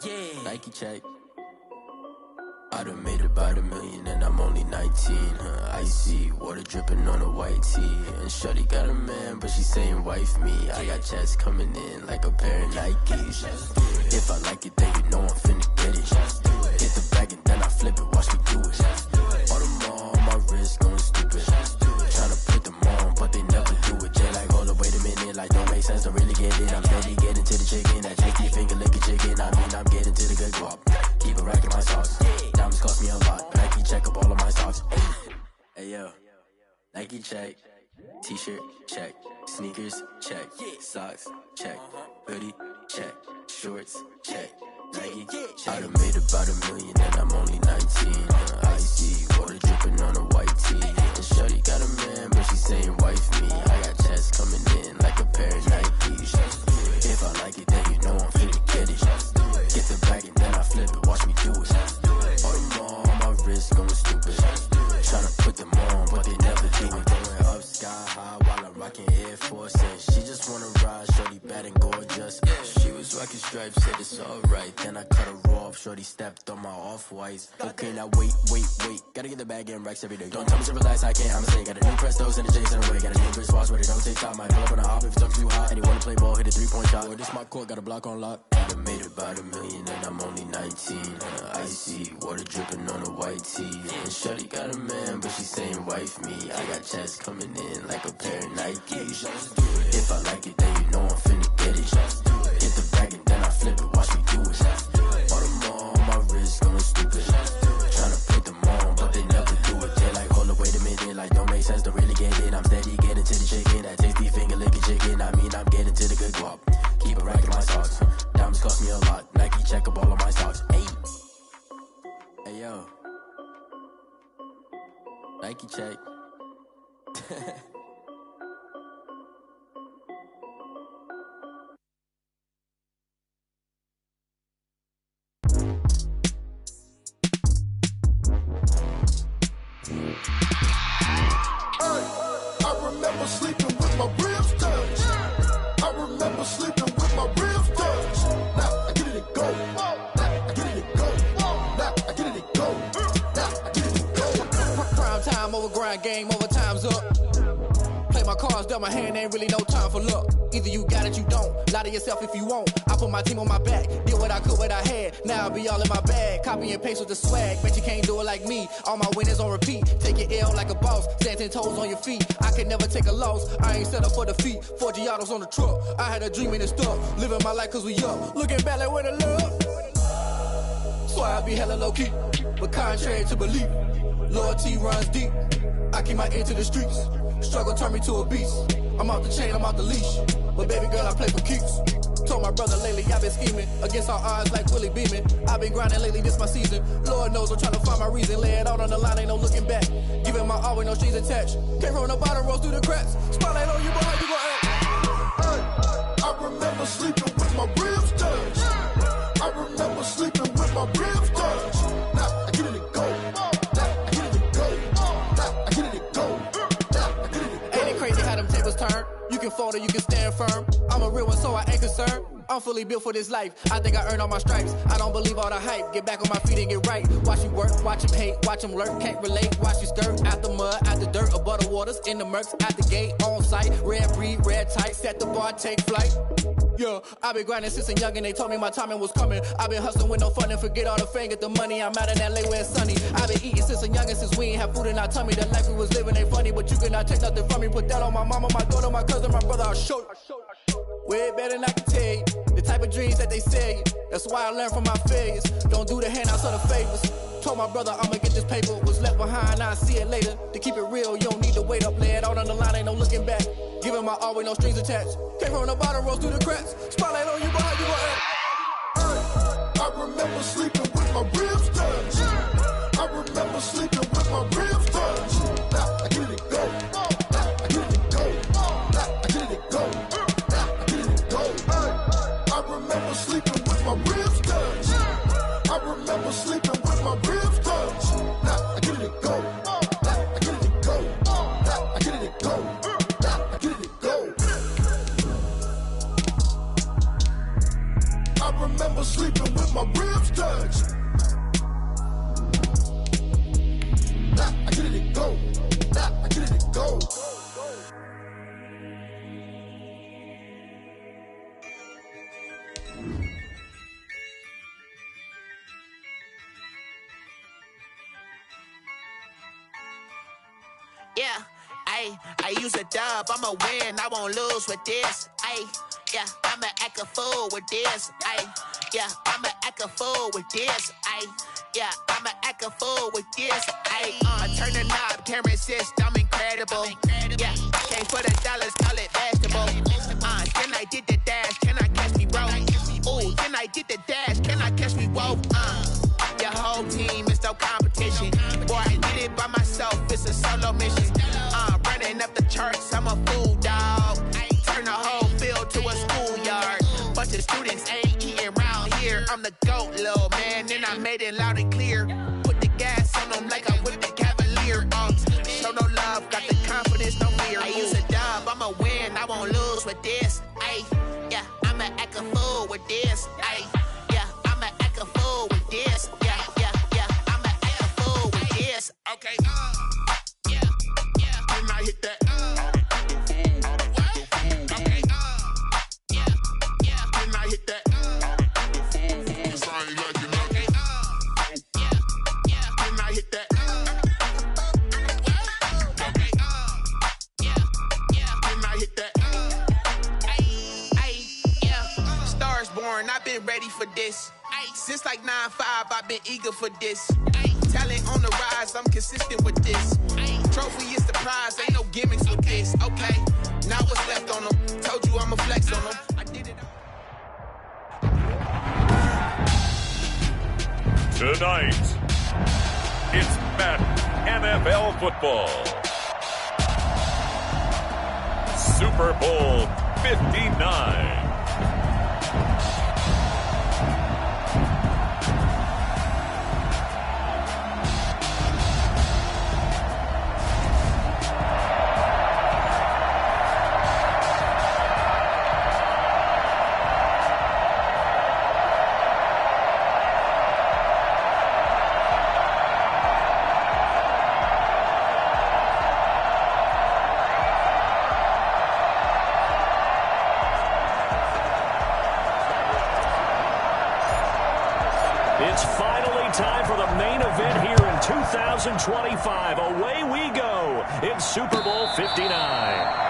yeah. Nike check. I done made about $1 million and I'm only 19. Icy water dripping on a white tee. And shorty got a man, but she saying wife me. I got checks coming in like a pair of Nikes. If I like it, then you know I'm finna get it. Hit the bag and then I flip it, watch me do it. All the more on my wrist going stupid. Tryna put them on, but they never do it. Jay like, hold up, wait a minute, like don't make sense, don't really get it. I'm steady getting to the chicken, that chicky finger licking chicken. I mean, I'm getting to the good guap. Keep a rack in my socks. Diamonds cost me a lot. Nike check up all of my socks. Hey yo, Nike check. T-shirt check. Sneakers check. Socks check. Hoodie check. Shorts check. Nike check. I done made about $1 million and I'm only 19. Icy water dripping on a white tee. And shorty got a man, but she saying wife me. I got checks coming in like a pair of Nikes. If I like it, then you know I'm finna get it. Get the bag and then I flip it, watch me do it. All the more on my wrist going stupid. Tryna put them on, but they never do it. Going up sky high while I'm rocking Air Force. And she just wanna ride, shorty bad and gorgeous. She was rocking stripes, said it's alright. Then I cut her off, shorty stepped on my off-whites. Okay, now wait. Gotta get the bag and racks every day. Don't tell me to relax, I can't, I'ma say. Got a new Prestos and a J's in the way. Got a new wristwatch where they don't take time. Might pull up on a hop if it's up too hot. And you wanna play ball, hit a 3-point shot. Or this my court, got a block on lock. I done made about $1 million and I'm only 19. Icy water dripping on a white tee. And shorty got a man, but she saying wife me. I got checks coming in like a pair of Nikes. If I like it, then you know I'm finna get it. Hit the bag and then I flip it, watch me do it. All the more on my wrist going stupid. Tryna put them on, but they never do it. They like, hold up, wait a minute, like don't make sense, don't really get it. I'm steady getting to the chicken, that tasty finger licking chicken. I mean, I'm getting to the good guap. Keep a rack in my socks. Diamonds cost me a lot. Nike check up all of my stocks. Hey yo, Nike check. I remember sleeping with my ribs touched. I remember sleeping with my ribs touched. Now I get it and go. Now I get it and go. Now I get it and go. Now I get it and go. Prime time over grind game, over time's up. Play my cards, dealt my hand, ain't really no time for luck. Either you got it, you don't. Lie to yourself if you won't. I put my team on my back, did what I could, what I had. Now I be all in my bag, copy and paste with the swag. Bet you can't do it like me. All my winners on repeat. Take your L like a boss, stand 10 toes on your feet. I can never take a loss. I ain't set up for defeat. 4 Giottos on the truck. I had a dream and it's stuck. Living my life cause we up. Looking back like where the love. So I be hella low key, but contrary to belief, loyalty runs deep. I keep my ear to the streets. Struggle turned me to a beast. I'm out the chain, I'm out the leash. But baby girl, I play for keeps. Told my brother lately, I've been scheming against all odds like Willie Beeman. I've been grinding lately, this my season. Lord knows I'm trying to find my reason. Lay it out on the line, ain't no looking back. Giving my all with no strings attached. Came from the bottom, rose through the cracks. Spotlight on you, boy, how you gon' act? I remember sleeping with my ribs touched. I remember sleeping with my ribs touched. Now I get it and go. Now I get it and go. Now I get it and go. Now I get it and go. Ain't it crazy how them tables turn? You can fold or you can stand firm. I'm a real one, so I ain't concerned. I'm fully built for this life. I think I earned all my stripes. I don't believe all the hype. Get back on my feet and get right. Watch you work, watch him hate, watch him lurk. Can't relate, watch you skirt. Out the mud, out the dirt, above the waters in the Mercs at the gate on site. Red breed, red tight, set the bar, take flight. Yeah, I been grinding since a young and they told me my timing was coming. I been hustling with no fun and forget all the fame, get the money. I'm out in LA where it's sunny. I been eating since a young and since we ain't have food in our tummy. The life we was living ain't funny, but you cannot take nothing from me. Put that on my mama, my daughter, my cousin, my brother, I'll show you. Way better than I can tell you. The type of dreams that they sell you. That's why I learned from my failures. Don't do the handouts or the favors. Told my brother I'ma get this paper. Was left behind, I'll see it later. To keep it real, you don't need to wait up. Lay it out on the line, ain't no looking back. Giving my all with no strings attached. Came from the bottom, rose through the cracks. Spotlight on you, but how you gon' act? I remember sleeping with my ribs touched. I remember sleeping with my ribs touched. Now I get it go. Now I get it go. Now I get it go. Now I get it go. I remember sleeping with my ribs touched. I remember sleeping with my ribs touched. Now I get it go. Now I get it go. Now I get it go. Now I get it go. I remember sleeping with my ribs touched. Now I get it go. Now I get it go. Yeah, I use a dub, I'ma win, I won't lose with this. Yeah, I'ma act a fool with this. Yeah, I'ma act a fool with this. Yeah, I'ma act a fool with this. I turn the knob, camera assist, I'm incredible. Yeah, came for the dollars, call it vegetable. Then I did the dash, can I catch me roll? Ooh, then I did the dash, can I catch me roll? Your whole team is no competition. Boy, I did it by myself, it's a solo mission. Running up the charts, I'm a fool, dog. Turn the whole field to a schoolyard. Bunch of students ain't eating round here. I'm the GOAT, little man, and I made it loud and clear. Put the gas on them like I whipped the Cavalier. Show no love, got the confidence, no fear. I use a dub, I'ma win, I won't lose with this. Yeah, I'ma act a fool with this. Yeah, I'ma act a fool with this. Yeah, I'ma act a fool with this. Okay, yeah, and I hit that. Okay, yeah, and I hit that. Cause I ain't like it. Okay, yeah, and I hit that. Okay, yeah, and I hit that. Yeah, Stars born, I've been ready for this. Since like 9-5, I've been eager for this. Talent on the rise, I'm consistent with this. Trophy is the prize, ain't no gimmicks with this. Okay, now what's left on them? Told you I'ma flex on them. I did it. Tonight, it's Madden NFL football. Super Bowl 59. It's finally time for the main event here in 2025. Away we go. It's Super Bowl 59.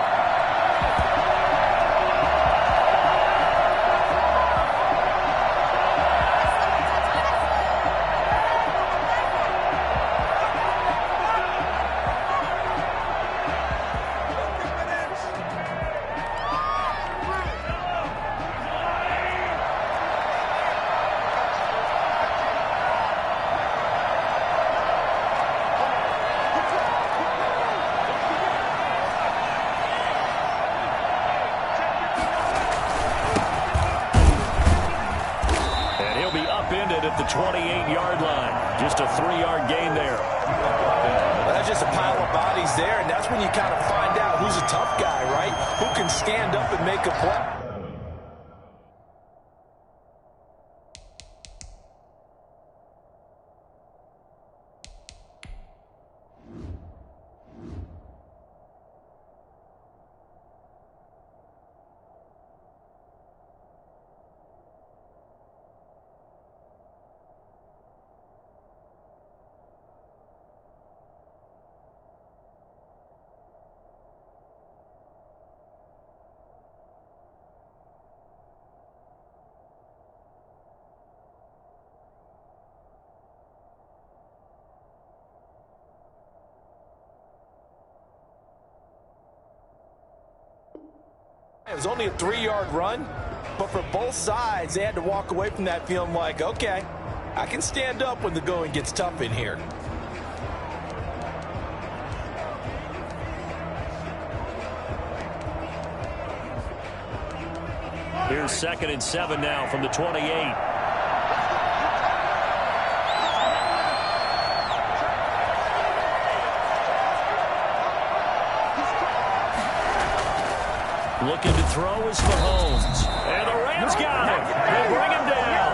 At the 28-yard line. Just a 3-yard gain there. Well, that's just a pile of bodies there, and that's when you kind of find out who's a tough guy, right? Who can stand up and make a play. It was only a 3-yard run, but for both sides, they had to walk away from that feeling like, okay, I can stand up when the going gets tough in here. Here's 2nd and 7 now from the 28. Looking to throw is Mahomes. And the Rams got him. They bring him down.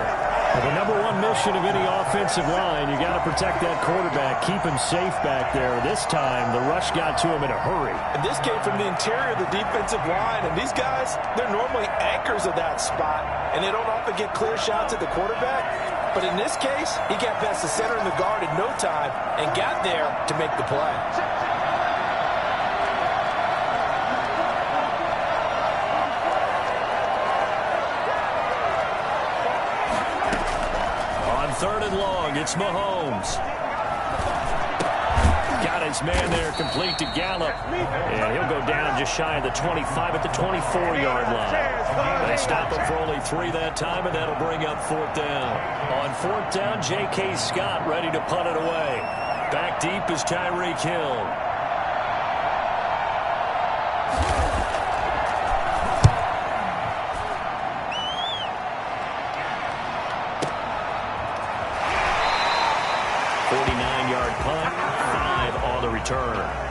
Well, the number one mission of any offensive line, you got to protect that quarterback, keep him safe back there. This time, the rush got to him in a hurry. And this came from the interior of the defensive line. And these guys, they're normally anchors of that spot, and they don't often get clear shots at the quarterback. But in this case, he got past the center and the guard in no time and got there to make the play. Third and long, it's Mahomes. Got his man there, complete to Gallup. And he'll go down just shy of the 25 at the 24-yard line. They stop him for only 3 that time, and that'll bring up 4th down. On 4th down, J.K. Scott ready to punt it away. Back deep is Tyreek Hill.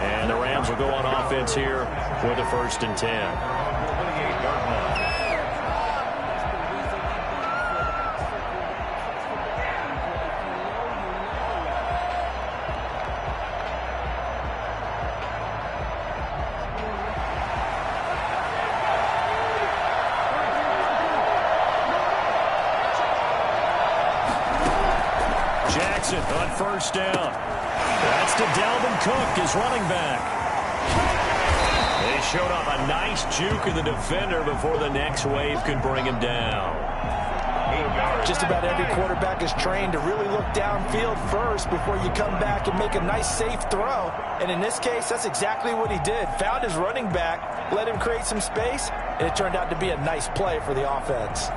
And the Rams will go on offense here with a 1st and 10. 28-yard line. Jackson on 1st down. That's to Dalvin Cook, his running back. They showed off a nice juke of the defender before the next wave could bring him down. Just about every quarterback is trained to really look downfield first before you come back and make a nice, safe throw. And in this case, that's exactly what he did. Found his running back, let him create some space, and it turned out to be a nice play for the offense.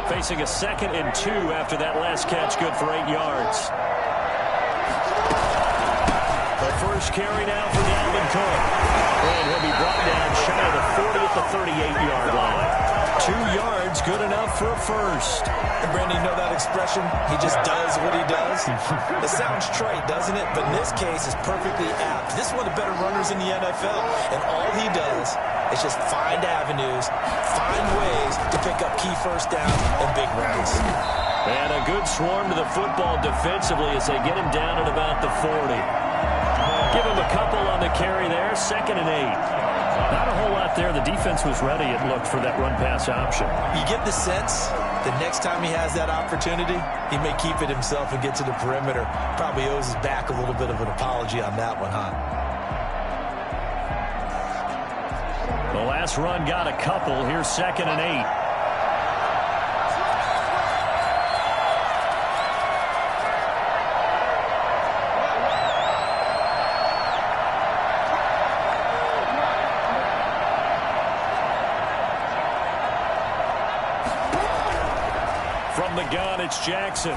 Facing a 2nd and 2 after that last catch, good for 8 yards. The first carry now for Dalvin Cook. And he'll be brought down shy of the 40 at the 38-yard line. 2 yards, good enough for a first. And Brandon, you know that expression? He just does what he does. It sounds trite, doesn't it? But in this case, it's perfectly apt. This is one of the better runners in the NFL. And all he does is just find avenues, find ways to pick up key first downs and big runs. And a good swarm to the football defensively as they get him down at about the 40. Give him a couple on the carry there, 2nd and 8. Not a whole lot there. The defense was ready, it looked, for that run-pass option. You get the sense that next time he has that opportunity, he may keep it himself and get to the perimeter. Probably owes his back a little bit of an apology on that one, huh? The last run got a couple. Here's 2nd and 8. From the gun, it's Jackson.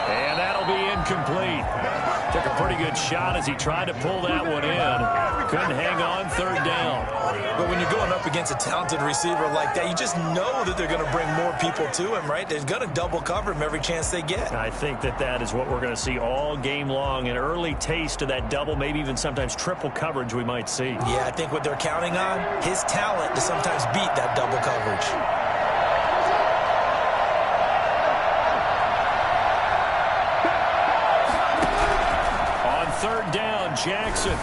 And that'll be incomplete. Took a pretty good shot as he tried to pull that one in. Couldn't hang on, 3rd down. But when you're going up against a talented receiver like that, you just know that they're going to bring more people to him, right? They're going to double cover him every chance they get. I think that is what we're going to see all game long. An early taste of that double, maybe even sometimes triple coverage we might see. Yeah, I think what they're counting on, his talent to sometimes beat that double coverage. On 3rd down, Jackson.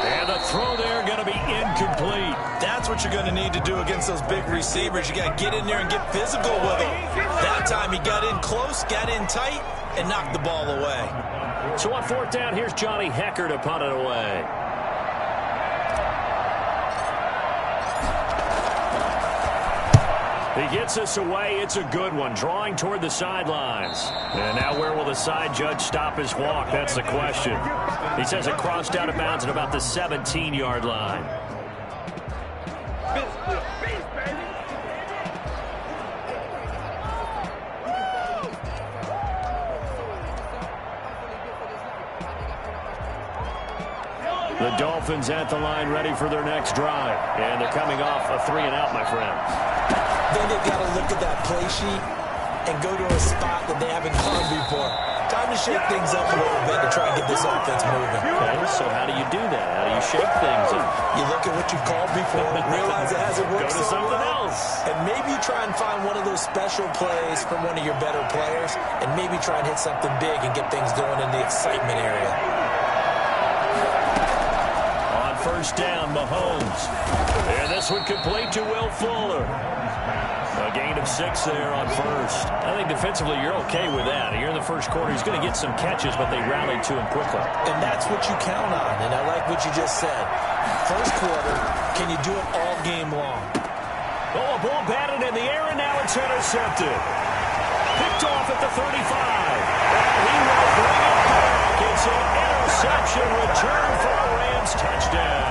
And the throw there going to be incomplete. That's what you're going to need to do against those big receivers. You got to get in there and get physical with them. That time he got in close, got in tight, and knocked the ball away. So on 4th down, here's Johnny Hecker to punt it away. He gets us away. It's a good one. Drawing toward the sidelines. And now where will the side judge stop his walk? That's the question. He says it crossed out of bounds at about the 17-yard line. The Dolphins at the line ready for their next drive. And they're coming off a 3-and-out, my friends. Then they've got to look at that play sheet and go to a spot that they haven't gone before. Time to shake things up a little bit to try and get this offense moving. Okay, so how do you do that? How do you shake things up? You look at what you've called before, realize it hasn't worked so something well, else. And maybe you try and find one of those special plays from one of your better players, and maybe try and hit something big and get things going in the excitement area. First down, Mahomes. And this one complete to Will Fuller. A gain of 6 there on first. I think defensively you're okay with that. Here in the first quarter, he's going to get some catches, but they rallied to him quickly. And that's what you count on, and I like what you just said. First quarter, can you do it all game long? Oh, a ball batted in the air, and now it's intercepted. Picked off at the 35. And he will bring it back. It's an interception return for a Rams touchdown.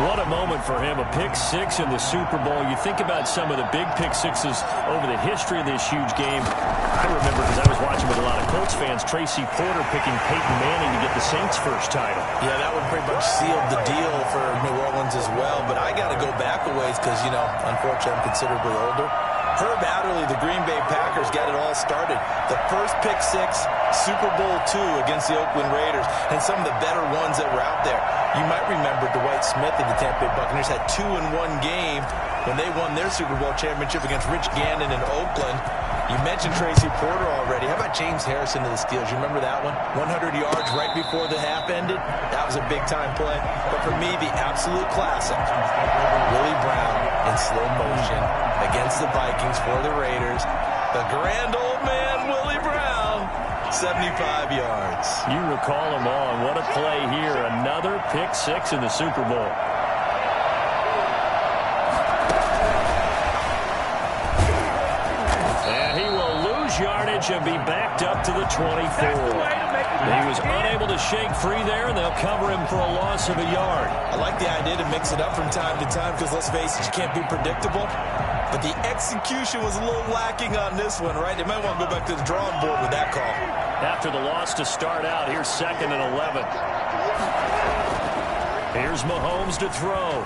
What a moment for him, a pick-6 in the Super Bowl. You think about some of the big pick-6s over the history of this huge game. I remember, because I was watching with a lot of Colts fans, Tracy Porter picking Peyton Manning to get the Saints' first title. Yeah, that one pretty much sealed the deal for New Orleans as well. But I got to go back a ways because, you know, unfortunately I'm considerably older. Herb Adderley, the Green Bay Packers, got it all started. The first pick-6, Super Bowl II against the Oakland Raiders, and some of the better ones that were out there. You might remember Dwight Smith and the Tampa Bay Buccaneers had 2 in one game when they won their Super Bowl championship against Rich Gannon in Oakland. You mentioned Tracy Porter already. How about James Harrison to the Steelers? You remember that one? 100 yards right before the half ended. That was a big-time play. But for me, the absolute classic, Willie Brown in slow motion against the Vikings for the Raiders. The grand old man, Willie Brown, 75 yards. You recall them all. And what a play here. Another pick-6 in the Super Bowl. And he will lose yardage and be backed up to the 24. He was unable to shake free there, and they'll cover him for a loss of a yard. I like the idea to mix it up from time to time because, let's face it, you can't be predictable. But the execution was a little lacking on this one, right? They might want to go back to the drawing board with that call. After the loss to start out, here's 2nd and 11. Here's Mahomes to throw.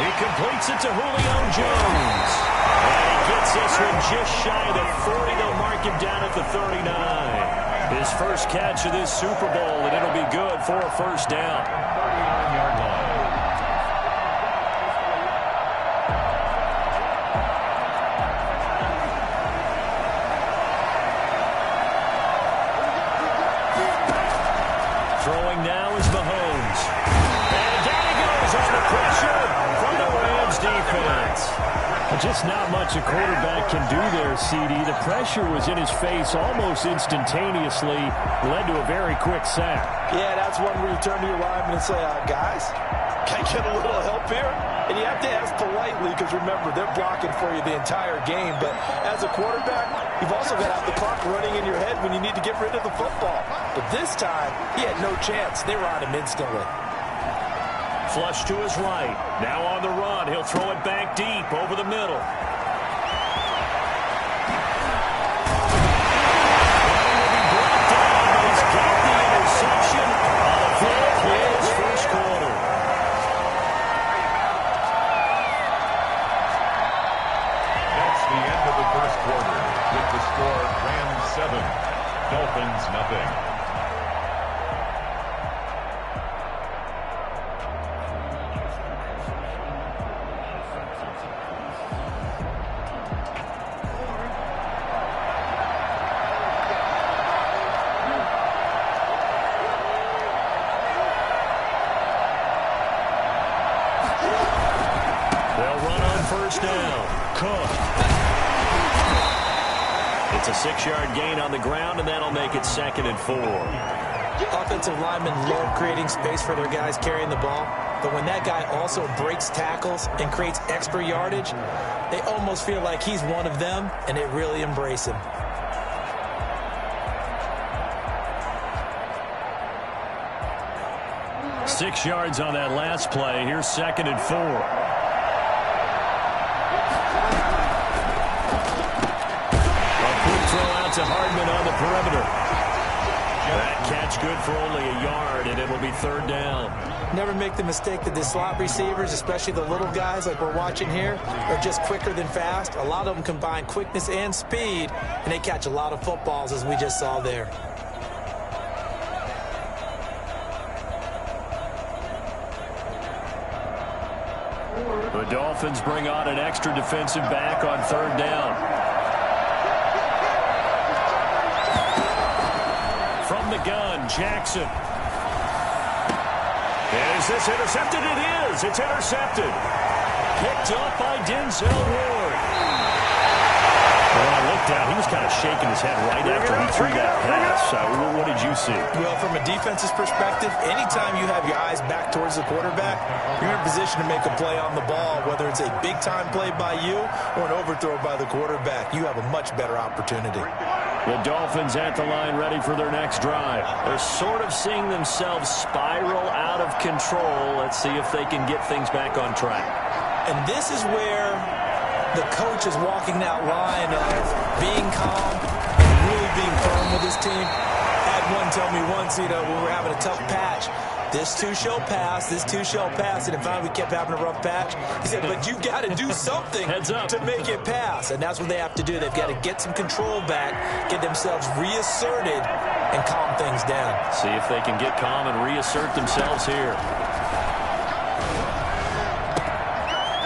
He completes it to Julio Jones. And he gets this one just shy of the 40. They'll mark him down at the 39. His first catch of this Super Bowl, and it'll be good for a first down. 39-yard line. Throwing now is Mahomes. And down he goes on the pressure from the Rams defense. Just not much a quarterback can do there, CD. The pressure was in his face almost instantaneously, led to a very quick sack. Yeah, that's one where you turn to your lineman and say, guys, can I get a little help here? And you have to ask politely because, remember, they're blocking for you the entire game. But as a quarterback, you've also got to have the clock running in your head when you need to get rid of the football. But this time, he had no chance. They were on him instantly. Flush to his right. Now on the run. He'll throw it back deep over the middle. He's got the interception on the fourth play of his first quarter. That's the end of the first quarter with the score Rams 7, Dolphins nothing. It's a 6-yard gain on the ground, and that'll make it 2nd and 4. Offensive linemen love creating space for their guys carrying the ball. but when that guy also breaks tackles and creates extra yardage, they almost feel like he's one of them, and they really embrace him. Six yards on that last play. Here's 2nd and 4. A quick throw out to Hardman on the perimeter. That catch good for only a yard, and it'll be 3rd down. Never make the mistake that the slot receivers, especially the little guys like we're watching here, are just quicker than fast. A lot of them combine quickness and speed, and they catch a lot of footballs, as we just saw there. The Dolphins bring on an extra defensive back on 3rd down. From the gun, Jackson. Is this intercepted? It is. It's intercepted. Picked up by Denzel Ward. When I looked out, he was kind of shaking his head right after he threw that pass. What did you see? Well, from a defense's perspective, anytime you have your eyes back towards the quarterback, you're in a position to make a play on the ball, whether it's a big-time play by you or an overthrow by the quarterback. You have a much better opportunity. The Dolphins at the line ready for their next drive. They're sort of seeing themselves spiral out of control. Let's see if they can get things back on track. And this is where the coach is walking that line of being calm and really being firm with his team. I had one tell me once, when we were having a tough patch, this too shall pass, this too shall pass. And finally we kept having a rough patch. He said, but you got to do something to make it pass. And that's what they have to do. They've got to get some control back, get themselves reasserted, and calm things down. See if they can get calm and reassert themselves here.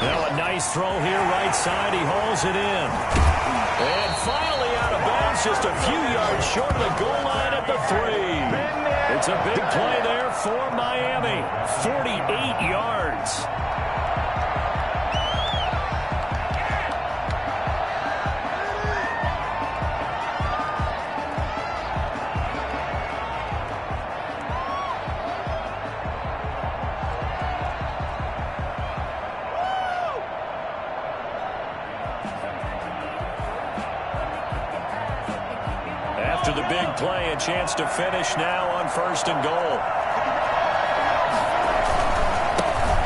Now a nice throw here, right side. He hauls it in. And finally out of bounds, just a few yards short of the goal line at the 3. It's a big play there for Miami. 48 yards. After the big play, a chance to finish now on 1st and goal.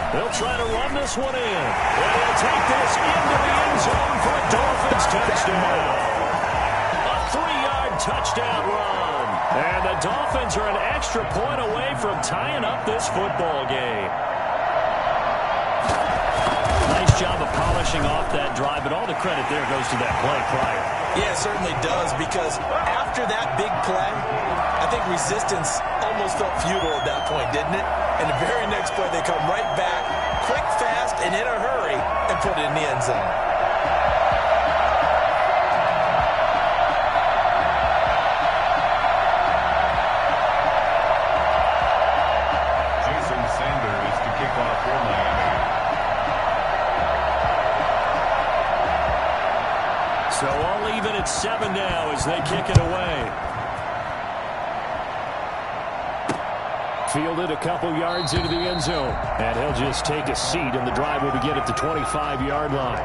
They'll try to run this one in. And he'll take this into the end zone for a Dolphins touchdown. A 3-yard touchdown run. And the Dolphins are an extra point away from tying up this football game. Nice job of polishing off that drive, but all the credit there goes to that play prior. Yeah, it certainly does, because after that big play, I think resistance almost felt futile at that point, didn't it? And the very next play, they come right back, quick, fast, and in a hurry, and put it in the end zone. Jason Sanders to kick off for Miami. So all even at 7 now as they kick it away. Fielded a couple yards into the end zone. And he'll just take a seat, and the drive will begin at the 25-yard line.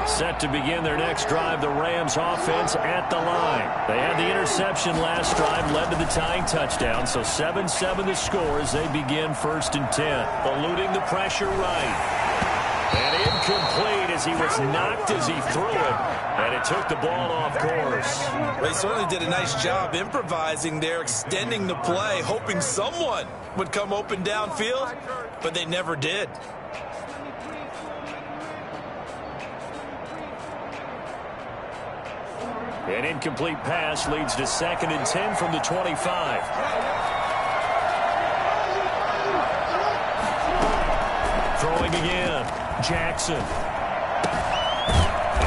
Set to begin their next drive, the Rams offense at the line. They had the interception last drive, led to the tying touchdown, so 7-7 the score as they begin 1st and 10. Eluding the pressure right. And incomplete as he was knocked as he threw it, and it took the ball off course. They certainly did a nice job improvising there, extending the play, hoping someone would come open downfield, but they never did. An incomplete pass leads to 2nd and 10 from the 25. Throwing again, Jackson.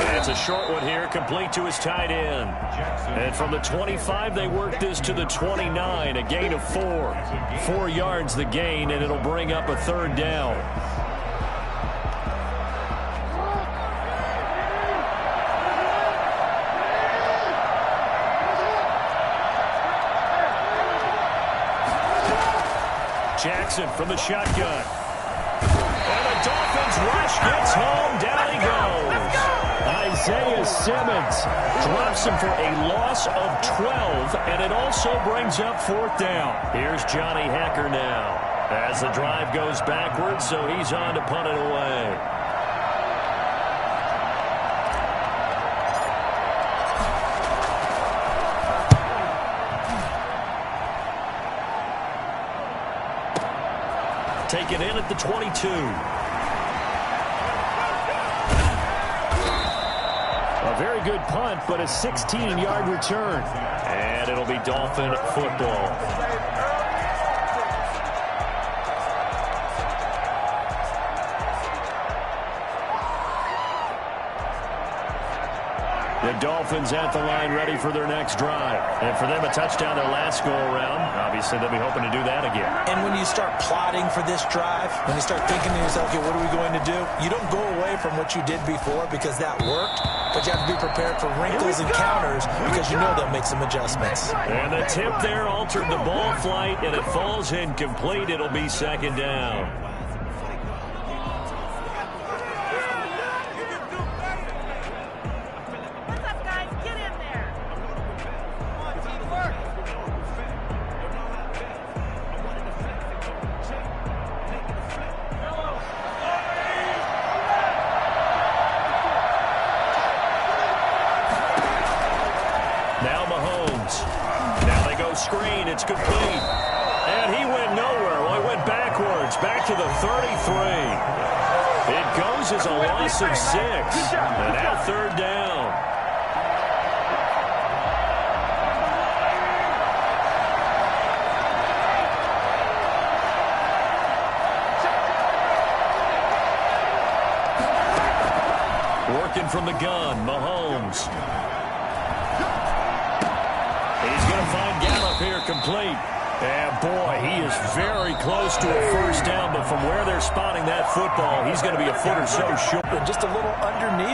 And it's a short one here, complete to his tight end. And from the 25, they work this to the 29, a gain of 4. 4 yards the gain, and it'll bring up a 3rd down. Jackson from the shotgun. And the Dolphins rush gets home. Down he goes. Isaiah Simmons drops him for a loss of 12, and it also brings up 4th down. Here's Johnny Hekker now as the drive goes backwards, so he's on to punt it away. Take it in at the 22. A very good punt, but a 16-yard return. And it'll be Dolphin football. The Dolphins at the line ready for their next drive. And for them, a touchdown their last go-around. Obviously, they'll be hoping to do that again. And when you start plotting for this drive, when you start thinking to yourself, okay, what are we going to do? You don't go away from what you did before because that worked, but you have to be prepared for wrinkles and counters because you know they'll make some adjustments. And the tip there altered the ball flight, and it falls incomplete. It'll be 2nd down. Screen, it's complete. And he went nowhere. Well, he went backwards, back to the 33. It goes as a loss of 6. And now 3rd down. Working from the gun, Mahomes. He's going to find Gallup here complete. And, boy, he is very close to a 1st down, but from where they're spotting that football, he's going to be a foot or so short. Just a little underneath